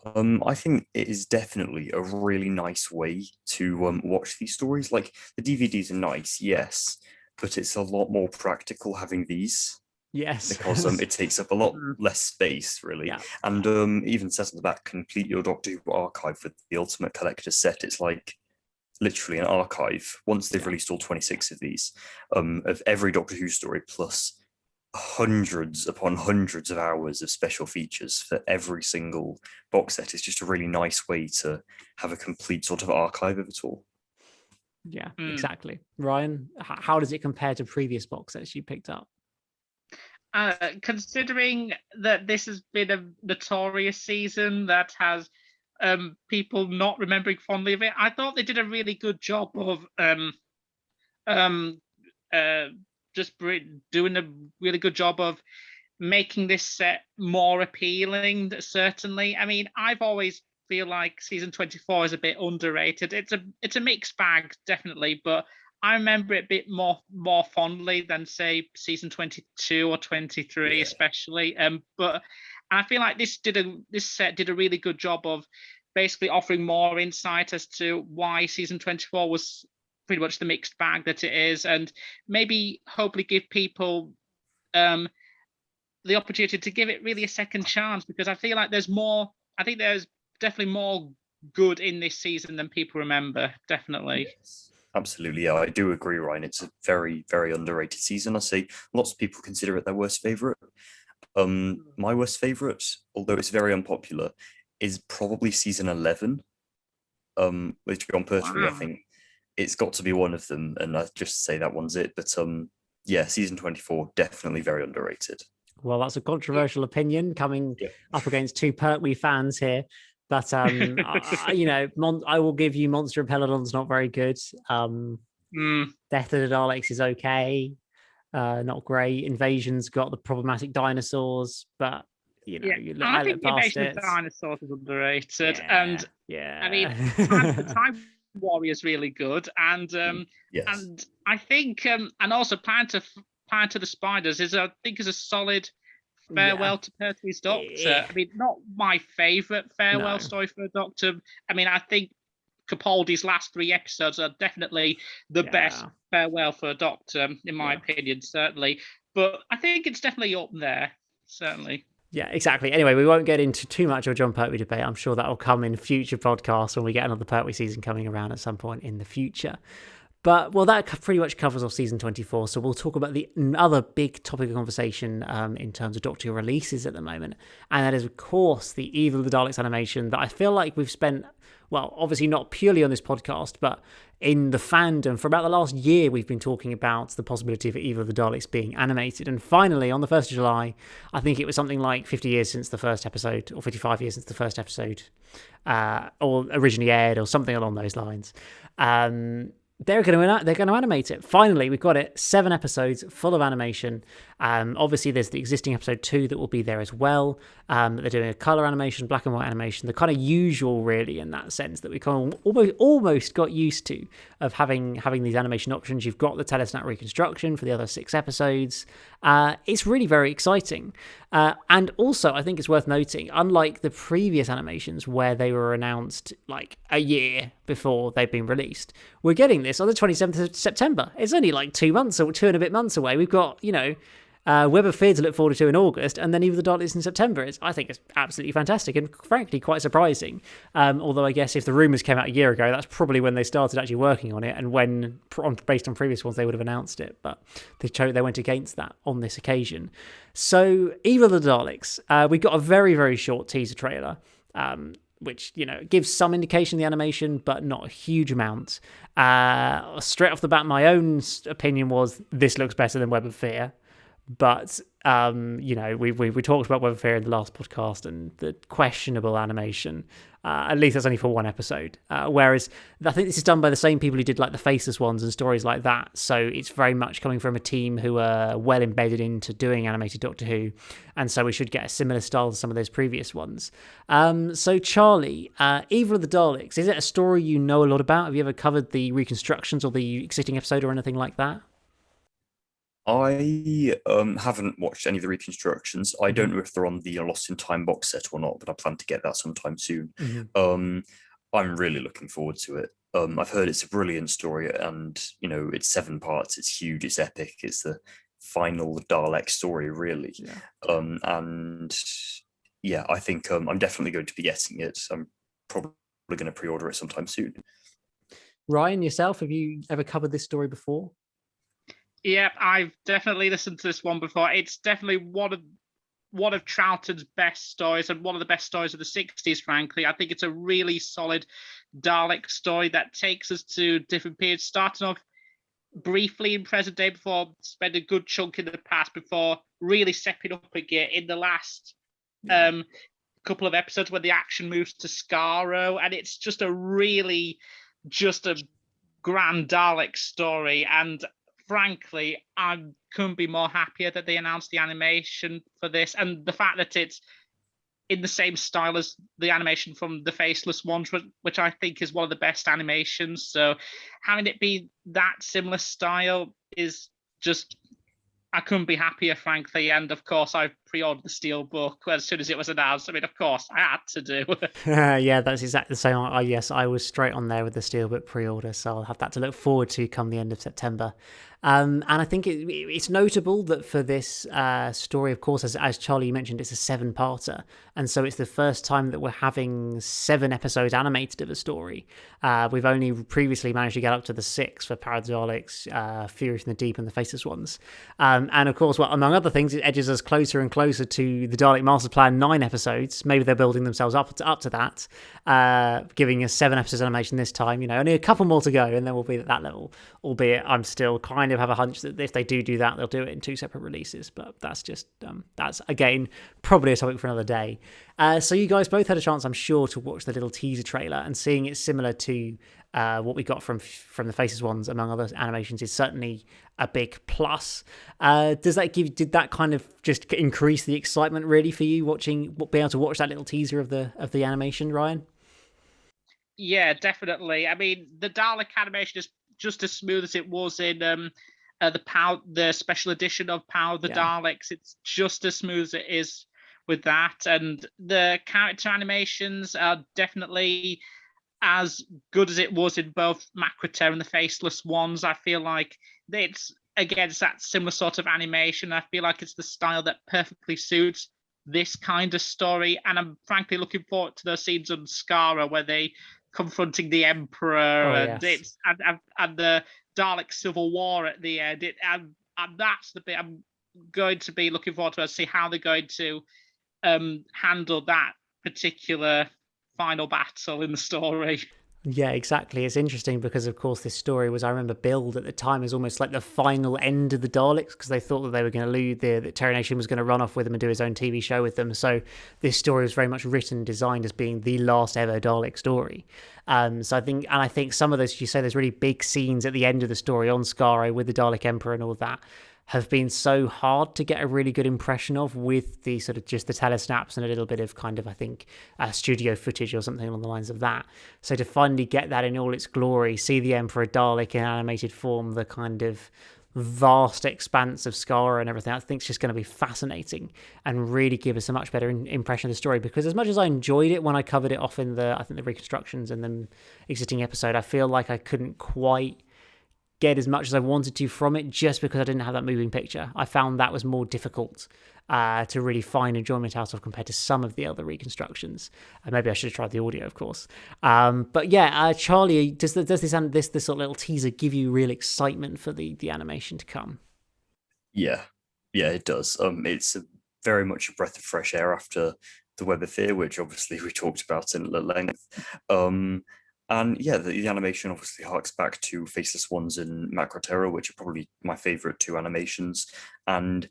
I think it is definitely a really nice way to watch these stories. Like, the DVDs are nice, yes, but it's a lot more practical having these. Yes, because it takes up a lot less space, really. Yeah. And even says on the back, complete your Doctor Who archive with the Ultimate Collector's Set. It's like literally an archive, once they've released all 26 of these, of every Doctor Who story, plus hundreds upon hundreds of hours of special features for every single box set. It's just a really nice way to have a complete sort of archive of it all. Yeah, exactly. Ryan, how does it compare to previous box sets you picked up? Considering that this has been a notorious season that has people not remembering fondly of it, I thought they did a really good job of doing a really good job of making this set more appealing. Certainly, I mean, I've always feel like season 24 is a bit underrated. It's a mixed bag, definitely, but I remember it a bit more fondly than, say, season 22 or 23, especially. But I feel like this set did a really good job of basically offering more insight as to why season 24 was pretty much the mixed bag that it is, and maybe hopefully give people the opportunity to give it really a second chance, because I feel like there's more. I think there's definitely more good in this season than people remember. Definitely. Yes. Absolutely, yeah, I do agree, Ryan. It's a very, very underrated season. I say lots of people consider it their worst favourite. My worst favourite, although it's very unpopular, is probably season 11. With John Pertwee. I think it's got to be one of them, and I just say that one's it. But yeah, season 24 definitely very underrated. Well, that's a controversial opinion coming up against two Pertwee fans here. But I will give you Monster of Peladon's not very good. Death of the Daleks is okay, not great. Invasion's got the problematic dinosaurs, but I think the Invasion of Dinosaurs is underrated. I mean, Time Warrior's really good, and and I think and also Planet of the Spiders is a solid farewell to Pertwee's Doctor. I mean, not my favourite farewell story for a Doctor. I mean, I think Capaldi's last 3 episodes are definitely the best farewell for a Doctor, in my opinion, certainly. But I think it's definitely up there, certainly. Yeah, exactly. Anyway, we won't get into too much of a John Pertwee debate. I'm sure that will come in future podcasts when we get another Pertwee season coming around at some point in the future. But, well, that pretty much covers off season 24, so we'll talk about the other big topic of conversation in terms of Doctor Who releases at the moment, and that is, of course, the Evil of the Daleks animation that I feel like we've spent, well, obviously not purely on this podcast, but in the fandom for about the last year we've been talking about the possibility of Evil of the Daleks being animated, and finally, on the 1st of July, I think it was something like 50 years since the first episode, or 55 years since the first episode, or originally aired, or something along those lines. They're going to animate it. Finally, we've got it. 7 episodes full of animation. Obviously, there's the existing episode 2 that will be there as well. They're doing a color animation, black and white animation, the kind of usual, really, in that sense that we kind of almost got used to of having these animation options. You've got the telesnap reconstruction for the other 6 episodes. It's really very exciting. And also, I think it's worth noting, unlike the previous animations where they were announced like a year before they've been released, we're getting this on the 27th of September. It's only like 2 months or 2 and a bit months away. We've got, Web of Fear to look forward to in August, and then Evil of the Daleks in September. I think it's absolutely fantastic and frankly quite surprising. Although I guess if the rumours came out a year ago, that's probably when they started actually working on it, and when, based on previous ones, they would have announced it. But they went against that on this occasion. So Evil of the Daleks, we got a very, very short teaser trailer. Which, gives some indication of the animation, but not a huge amount. Straight off the bat, my own opinion was this looks better than Web of Fear. But, we talked about Web of Fear in the last podcast and the questionable animation. At least that's only for one episode. Whereas I think this is done by the same people who did like the Faceless ones and stories like that. So it's very much coming from a team who are well embedded into doing animated Doctor Who. And so we should get a similar style to some of those previous ones. So Charlie, Evil of the Daleks, is it a story you know a lot about? Have you ever covered the reconstructions or the existing episode or anything like that? I haven't watched any of the reconstructions. I don't know if they're on the Lost in Time box set or not, but I plan to get that sometime soon. Mm-hmm. I'm really looking forward to it. I've heard it's a brilliant story, and it's 7 parts. It's huge. It's epic. It's the final Dalek story, really. Yeah. And yeah, I think I'm definitely going to be getting it. I'm probably going to pre-order it sometime soon. Ryan, yourself, have you ever covered this story before? Yeah, I've definitely listened to this one before. It's definitely one of Troughton's best stories and one of the best stories of the 60s, frankly. I think it's a really solid Dalek story that takes us to different periods, starting off briefly in present day before spend a good chunk in the past before really stepping up again in the last couple of episodes when the action moves to Skaro. And it's just a grand Dalek story. And frankly, I couldn't be more happier that they announced the animation for this, and the fact that it's in the same style as the animation from the Faceless ones, which I think is one of the best animations. So having it be that similar style is just, I couldn't be happier, frankly. And of course, I pre-ordered the Steelbook as soon as it was announced. I mean, of course, I had to do. Yeah, that's exactly the same. Yes, I was straight on there with the Steelbook pre-order, so I'll have that to look forward to come the end of September. And I think it's notable that for this story, of course, as Charlie mentioned, it's a 7-parter. And so it's the first time that we're having 7 episodes animated of a story. We've only previously managed to get up to the 6 for Paradaleks, Fury from the Deep and the Faceless ones. And of course, well, among other things, it edges us closer and closer to the Dalek Master Plan 9 episodes. Maybe they're building themselves up to that, giving us 7 episodes animation this time. Only a couple more to go, and then we'll be at that level. Albeit, I'm still kind of have a hunch that if they do that, they'll do it in 2 separate releases. But that's just that's again probably a topic for another day. So you guys both had a chance, I'm sure, to watch the little teaser trailer, and seeing it similar to what we got from the Faces ones, among other animations, is certainly a big plus. Did that kind of just increase the excitement really for you being able to watch that little teaser of the animation, Ryan? Yeah, definitely. I mean, the Dalek animation is just as smooth as it was in the special edition of Power of the Daleks. It's just as smooth as it is with that, and the character animations are definitely as good as it was in both Macroter and the Faceless ones. I feel like it's that similar sort of animation. I feel like it's the style that perfectly suits this kind of story, and I'm frankly looking forward to those scenes on Skara where they confronting the Emperor and the Dalek Civil War at the end. And that's the bit I'm going to be looking forward to see how they're going to handle that particular final battle in the story. Yeah, exactly. It's interesting because, of course, this story was, I remember, billed at the time as almost like the final end of the Daleks, because they thought that they were going to lose, that Terry Nation was going to run off with them and do his own TV show with them. So this story was very much written, designed as being the last ever Dalek story. So I think some of those, you say there's really big scenes at the end of the story on Skaro with the Dalek Emperor and all that, have been so hard to get a really good impression of with the sort of just the telesnaps and a little bit of kind of, I think, studio footage or something along the lines of that. So to finally get that in all its glory, see the Emperor Dalek in animated form, the kind of vast expanse of Skara and everything, I think it's just going to be fascinating and really give us a much better impression of the story. Because as much as I enjoyed it when I covered it off in the reconstructions and the existing episode, I feel like I couldn't quite get as much as I wanted to from it just because I didn't have that moving picture. I found that was more difficult to really find enjoyment out of compared to some of the other reconstructions. Maybe I should have tried the audio, of course. But yeah, Charlie, does this sort of little teaser give you real excitement for the animation to come? Yeah, it does. It's very much a breath of fresh air after the Web of Fear, which obviously we talked about in length. And yeah, the animation obviously harks back to Faceless Ones and Macro Terror, which are probably my favorite two animations. And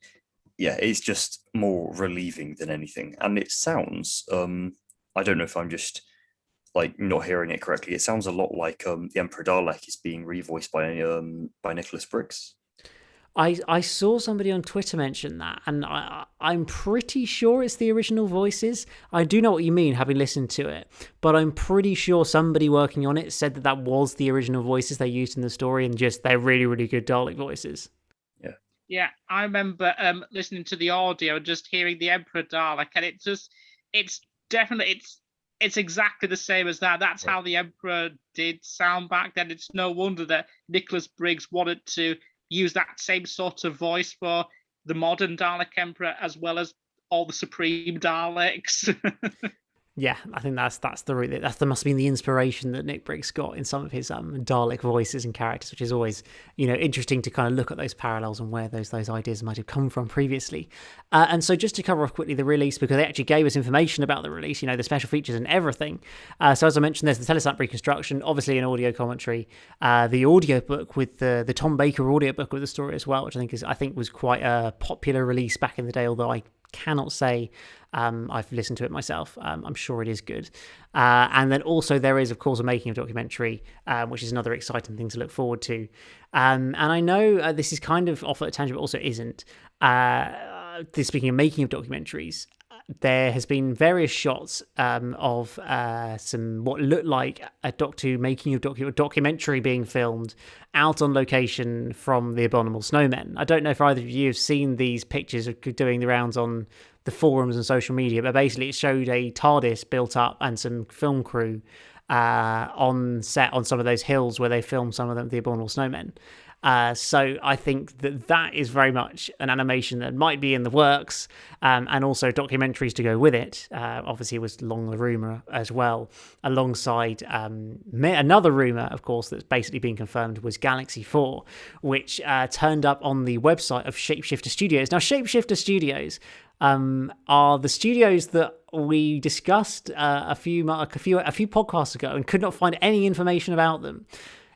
yeah, it's just more relieving than anything. And it sounds, I don't know if I'm just like not hearing it correctly. It sounds a lot like the Emperor Dalek is being revoiced by Nicholas Briggs. I saw somebody on Twitter mention that, and I'm pretty sure it's the original voices. I do know what you mean, having listened to it, but I'm pretty sure somebody working on it said that was the original voices they used in the story, and just they're really, really good Dalek voices. Yeah, I remember listening to the audio and just hearing the Emperor Dalek, and it's definitely it's exactly the same as that. That's how the Emperor did sound back then. It's no wonder that Nicholas Briggs wanted to use that same sort of voice for the modern Dalek Emperor as well as all the Supreme Daleks. Yeah, I think that's the route. That must have been the inspiration that Nick Briggs got in some of his Dalek voices and characters, which is always, interesting to kind of look at those parallels and where those ideas might have come from previously. And so just to cover off quickly the release, because they actually gave us information about the release, the special features and everything. So as I mentioned, there's the Telesnap reconstruction, obviously an audio commentary, the audiobook with the Tom Baker audiobook with the story as well, which I think was quite a popular release back in the day, although I cannot say I've listened to it myself. I'm sure it is good. And then also there is, of course, a making of documentary, which is another exciting thing to look forward to. And I know this is kind of off at a tangent, but also isn't. Speaking of making of documentaries, there has been various shots of some what looked like a making of documentary being filmed out on location from the Abominable Snowman. I don't know if either of you have seen these pictures doing the rounds on the forums and social media, but basically it showed a TARDIS built up and some film crew on set on some of those hills where they filmed some of the Abominable Snowmen. So I think that is very much an animation that might be in the works, and also documentaries to go with it. Obviously, it was long the rumour as well, alongside another rumour, of course, that's basically been confirmed was Galaxy 4, which turned up on the website of Shapeshifter Studios. Now, Shapeshifter Studios are the studios that we discussed a few podcasts ago and could not find any information about them.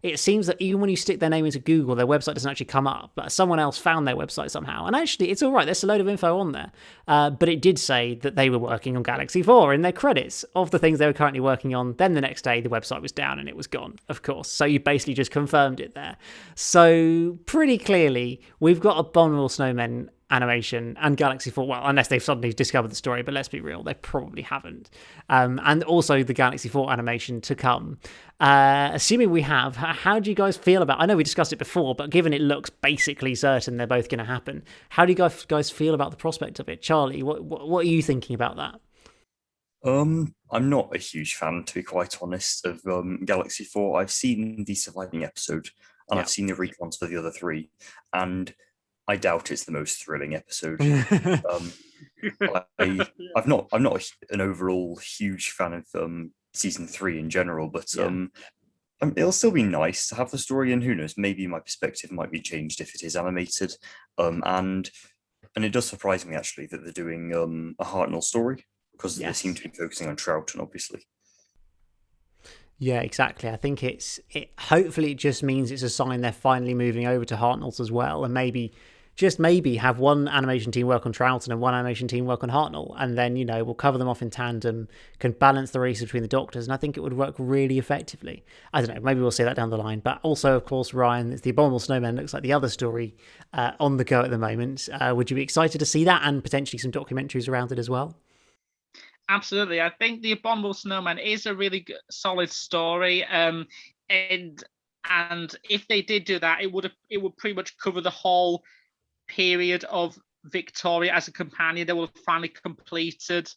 It seems that even when you stick their name into Google, their website doesn't actually come up, but someone else found their website somehow. And actually, it's all right. There's a load of info on there. But it did say that they were working on Galaxy 4 in their credits of the things they were currently working on. Then the next day, the website was down and it was gone, of course. So you basically just confirmed it there. So pretty clearly, we've got Abominable Snowmen animation and Galaxy 4, well, unless they've suddenly discovered the story, but let's be real, they probably haven't. And also the Galaxy 4 animation to come. Assuming we have, how do you guys feel about, I know we discussed it before, but given it looks basically certain they're both going to happen, how do you guys feel about the prospect of it? Charlie, what are you thinking about that? I'm not a huge fan, to be quite honest, of Galaxy 4. I've seen the surviving episode, and I've seen the recons for the other three, and I doubt it's the most thrilling episode. I'm not an overall huge fan of season 3 in general, but it'll still be nice to have the story, and who knows, maybe my perspective might be changed if it is animated. And it does surprise me actually that they're doing a Hartnell story, because they seem to be focusing on Troughton, obviously. Yeah, exactly. I think hopefully it just means it's a sign they're finally moving over to Hartnell's as well, and maybe have one animation team work on Troughton and one animation team work on Hartnell, and then we'll cover them off in tandem, can balance the race between the Doctors, and I think it would work really effectively. I don't know, maybe we'll see that down the line. But also, of course, Ryan, it's the Abominable Snowman looks like the other story on the go at the moment. Would you be excited to see that, and potentially some documentaries around it as well? Absolutely. I think the Abominable Snowman is a really solid story, and if they did do that, it would pretty much cover the whole period of Victoria as a companion. They will have finally completed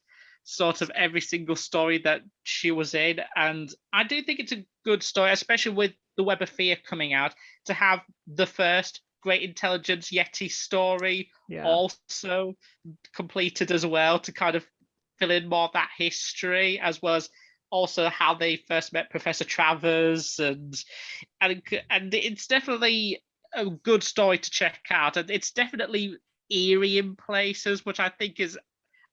sort of every single story that she was in, and I do think it's a good story, especially with the Web of Fear coming out, to have the first Great Intelligence Yeti story also completed as well, to kind of fill in more of that history, as well as also how they first met Professor Travers, and it's definitely a good story to check out, and it's definitely eerie in places, which I think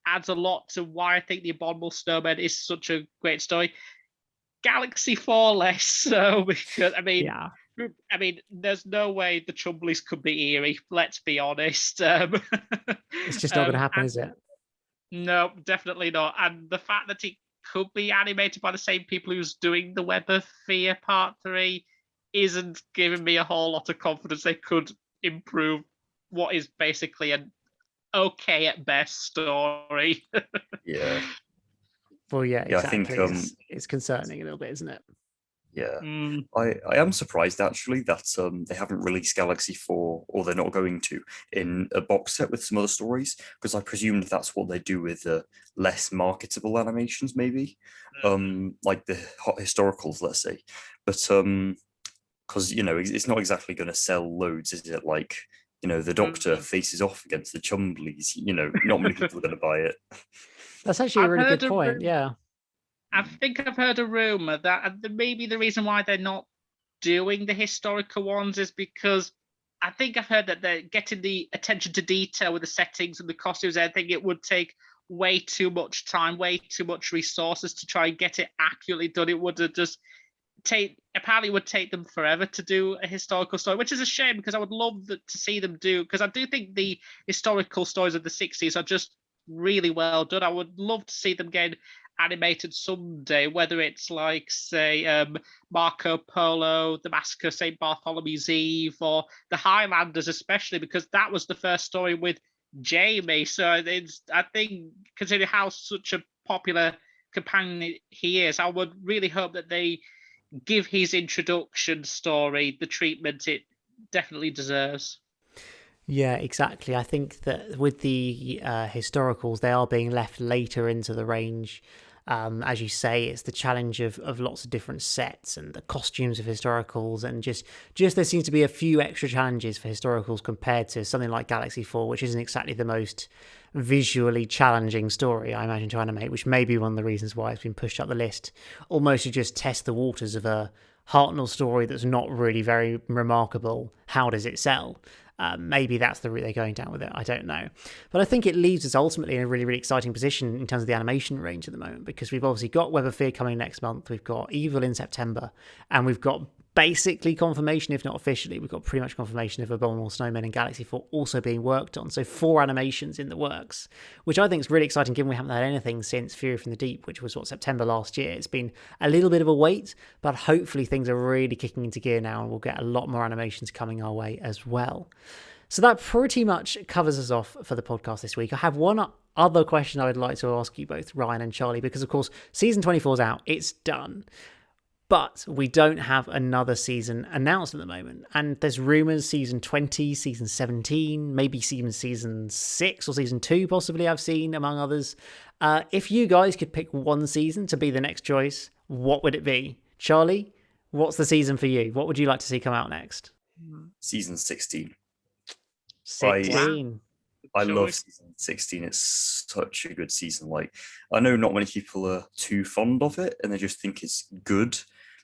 adds a lot to why I think the Abominable Snowman is such a great story. Galaxy 4 less so, because I mean, there's no way the Chumblies could be eerie. Let's be honest. It's just not going to happen, is it? No, definitely not. And the fact that it could be animated by the same people who's doing the Web of Fear Part 3 isn't giving me a whole lot of confidence they could improve what is basically an okay at best story. Yeah. Well, yeah, exactly. I think it's concerning a little bit, isn't it? Yeah, I am surprised actually that they haven't released Galaxy 4, or they're not going to, in a box set with some other stories, because I presumed that's what they do with less marketable animations, maybe, like the hot historicals, let's say. But because it's not exactly going to sell loads, is it? Like, the Doctor faces off against the Chumblies. Not many people are going to buy it. That's actually a really good point. Yeah. I think I've heard a rumor that maybe the reason why they're not doing the historical ones is because I think I've heard that they're getting the attention to detail with the settings and the costumes. I think it would take way too much time, way too much resources to try and get it accurately done. It would have just apparently would take them forever to do a historical story, which is a shame, because I would love to see them do, because I do think the historical stories of the 60s are just really well done. I would love to see them get animated someday, whether it's like, say, Marco Polo, The Massacre of St. Bartholomew's Eve, or The Highlanders, especially because that was the first story with Jamie. So I think, considering how such a popular companion he is, I would really hope that they give his introduction story the treatment it definitely deserves. Yeah, exactly. I think that with the historicals, they are being left later into the range. As you say, it's the challenge of lots of different sets and the costumes of historicals, and just there seems to be a few extra challenges for historicals compared to something like Galaxy 4, which isn't exactly the most visually challenging story, I imagine, to animate, which may be one of the reasons why it's been pushed up the list, almost to just test the waters of a Hartnell story that's not really very remarkable. How does it sell? Maybe that's the route they're going down with it. I don't know. But I think it leaves us ultimately in a really, really exciting position in terms of the animation range at the moment, because we've obviously got Web of Fear coming next month. We've got Evil in September, and we've got basically confirmation, if not officially, we've got pretty much confirmation of Abominable Snowman and Galaxy 4 also being worked on. So 4 animations in the works, which I think is really exciting given we haven't had anything since Fury from the Deep, which was September last year. It's been a little bit of a wait, but hopefully things are really kicking into gear now, and we'll get a lot more animations coming our way as well. So that pretty much covers us off for the podcast this week. I have one other question I would like to ask you both, Ryan and Charlie, because of course season 24 is out, it's done. But we don't have another season announced at the moment. And there's rumours season 20, season 17, maybe even season 6 or season 2 possibly, I've seen, among others. If you guys could pick one season to be the next choice, what would it be? Charlie, what's the season for you? What would you like to see come out next? Season 16. 16. I love season 16. It's such a good season. Like, I know not many people are too fond of it and they just think it's good.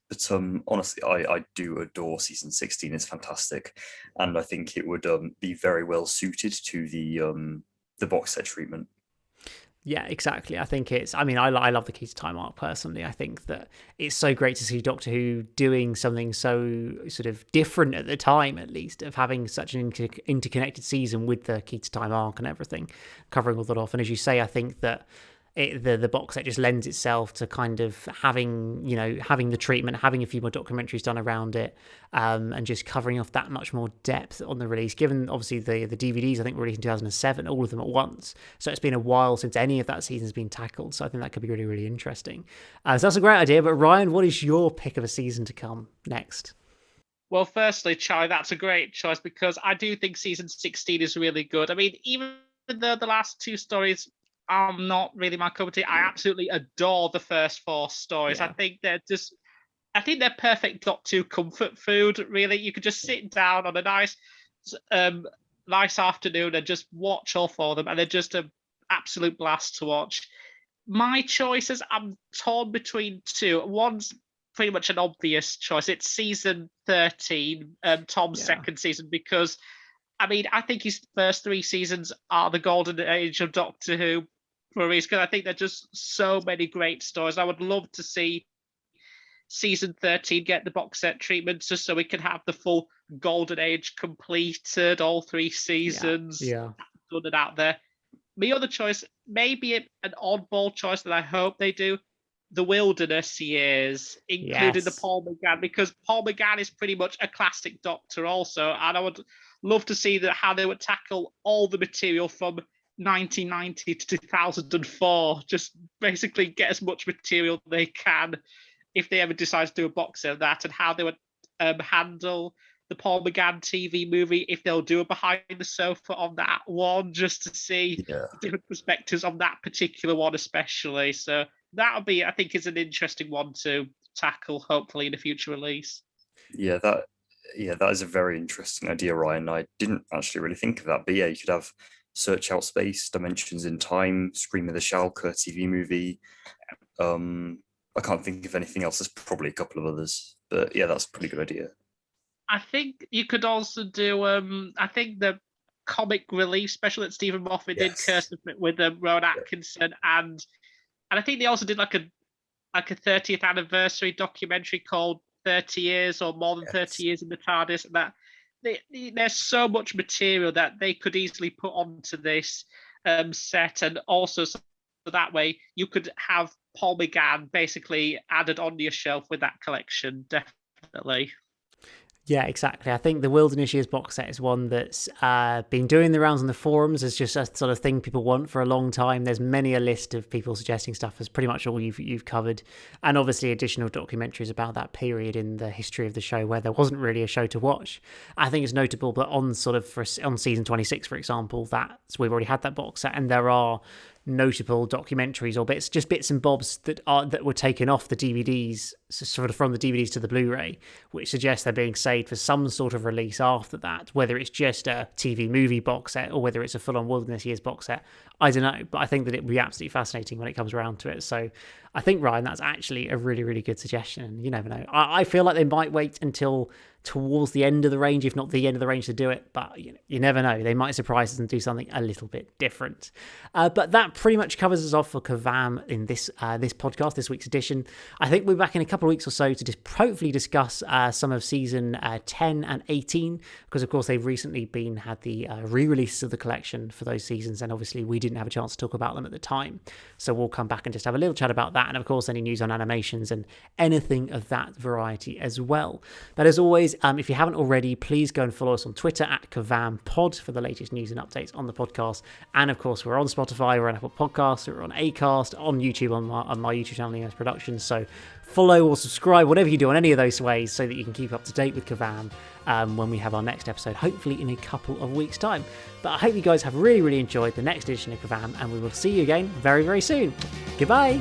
But honestly, I do adore season 16. It's fantastic. And I think it would be very well suited to the box set treatment. Yeah, exactly. I think I love the Key to Time arc personally. I think that it's so great to see Doctor Who doing something so sort of different at the time, at least, of having such an interconnected season with the Key to Time arc and everything, covering all that off. And as you say, I think that the box set just lends itself to kind of having the treatment, having a few more documentaries done around it, and just covering off that much more depth on the release. Given obviously the DVDs, I think were released in 2007, all of them at once. So it's been a while since any of that season's been tackled. So I think that could be really, really interesting. So that's a great idea. But Ryan, what is your pick of a season to come next? Well, firstly, Charlie, that's a great choice, because I do think season 16 is really good. I mean, even though the last 2 stories are not really my cup of tea, I absolutely adore the first 4 stories. Yeah. I think they're just I think they're perfect Doctor Who comfort food. Really, you could just sit down on a nice afternoon and just watch all four of them, and they're just an absolute blast to watch. My choices, I'm torn between two. One's pretty much an obvious choice. It's season 13, Tom's second season, because I mean, I think his first 3 seasons are the golden age of Doctor Who for a reason, because I think they're just so many great stories. I would love to see season 13 get the box set treatment just so we can have the full golden age completed, all 3 seasons done and out there. My other choice, maybe an oddball choice that I hope they do, the Wilderness years, including the Paul McGann, because Paul McGann is pretty much a classic Doctor also, and I would love to see how they would tackle all the material from 1990 to 2004, just basically get as much material they can if they ever decide to do a box set of that, and how they would handle the Paul McGann TV movie, if they'll do a behind the sofa on that one, just to see different perspectives on that particular one especially. So that'll be, I think, is an interesting one to tackle, hopefully in a future release. That is a very interesting idea, Ryan. I didn't actually really think of that, but yeah, you could have Search Out Space, Dimensions in Time, Scream of the Schalke TV movie. I can't think of anything else. There's probably a couple of others, but yeah, that's a pretty good idea. I think you could also do, I think the comic relief special that Stephen Moffat did, Curse with Rowan Atkinson, and I think they also did like a 30th anniversary documentary called 30 Years or More Than 30 Years in the TARDIS. And that there's so much material that they could easily put onto this set, and also so that way you could have Paul McGann basically added on your shelf with that collection, definitely. Yeah, exactly. I think the Wilderness Years box set is one that's been doing the rounds on the forums as just a sort of thing people want for a long time. There's many a list of people suggesting stuff as pretty much all you've covered. And obviously additional documentaries about that period in the history of the show where there wasn't really a show to watch. I think it's notable that on season 26, for example, we've already had that box set, and there are notable documentaries or bits and bobs that were taken off the DVDs, sort of from the DVDs to the Blu-ray, which suggests they're being saved for some sort of release after that, whether it's just a TV movie box set or whether it's a full-on Wilderness Years box set. I don't know, but I think that it would be absolutely fascinating when it comes around to it. So I think, Ryan, that's actually a really, really good suggestion. You never know. I feel like they might wait until towards the end of the range, if not the end of the range, to do it. But you never know. They might surprise us and do something a little bit different. But that pretty much covers us off for KerVAM in this podcast, this week's edition. I think we'll be back in a couple of weeks or so to just hopefully discuss some of season 10 and 18, because of course they've recently had the re-releases of the collection for those seasons, and obviously we didn't have a chance to talk about them at the time. So we'll come back and just have a little chat about that, and of course any news on animations and anything of that variety as well. But as always, if you haven't already, please go and follow us on Twitter at KerVAMPod for the latest news and updates on the podcast. And of course, we're on Spotify, we're on Apple Podcasts, we're on Acast, on YouTube, on my YouTube channel, EMS Productions. So follow or subscribe, whatever you do on any of those ways, so that you can keep up to date with KerVAM when we have our next episode, hopefully in a couple of weeks' time. But I hope you guys have really, really enjoyed the next edition of KerVAM, and we will see you again very, very soon. Goodbye.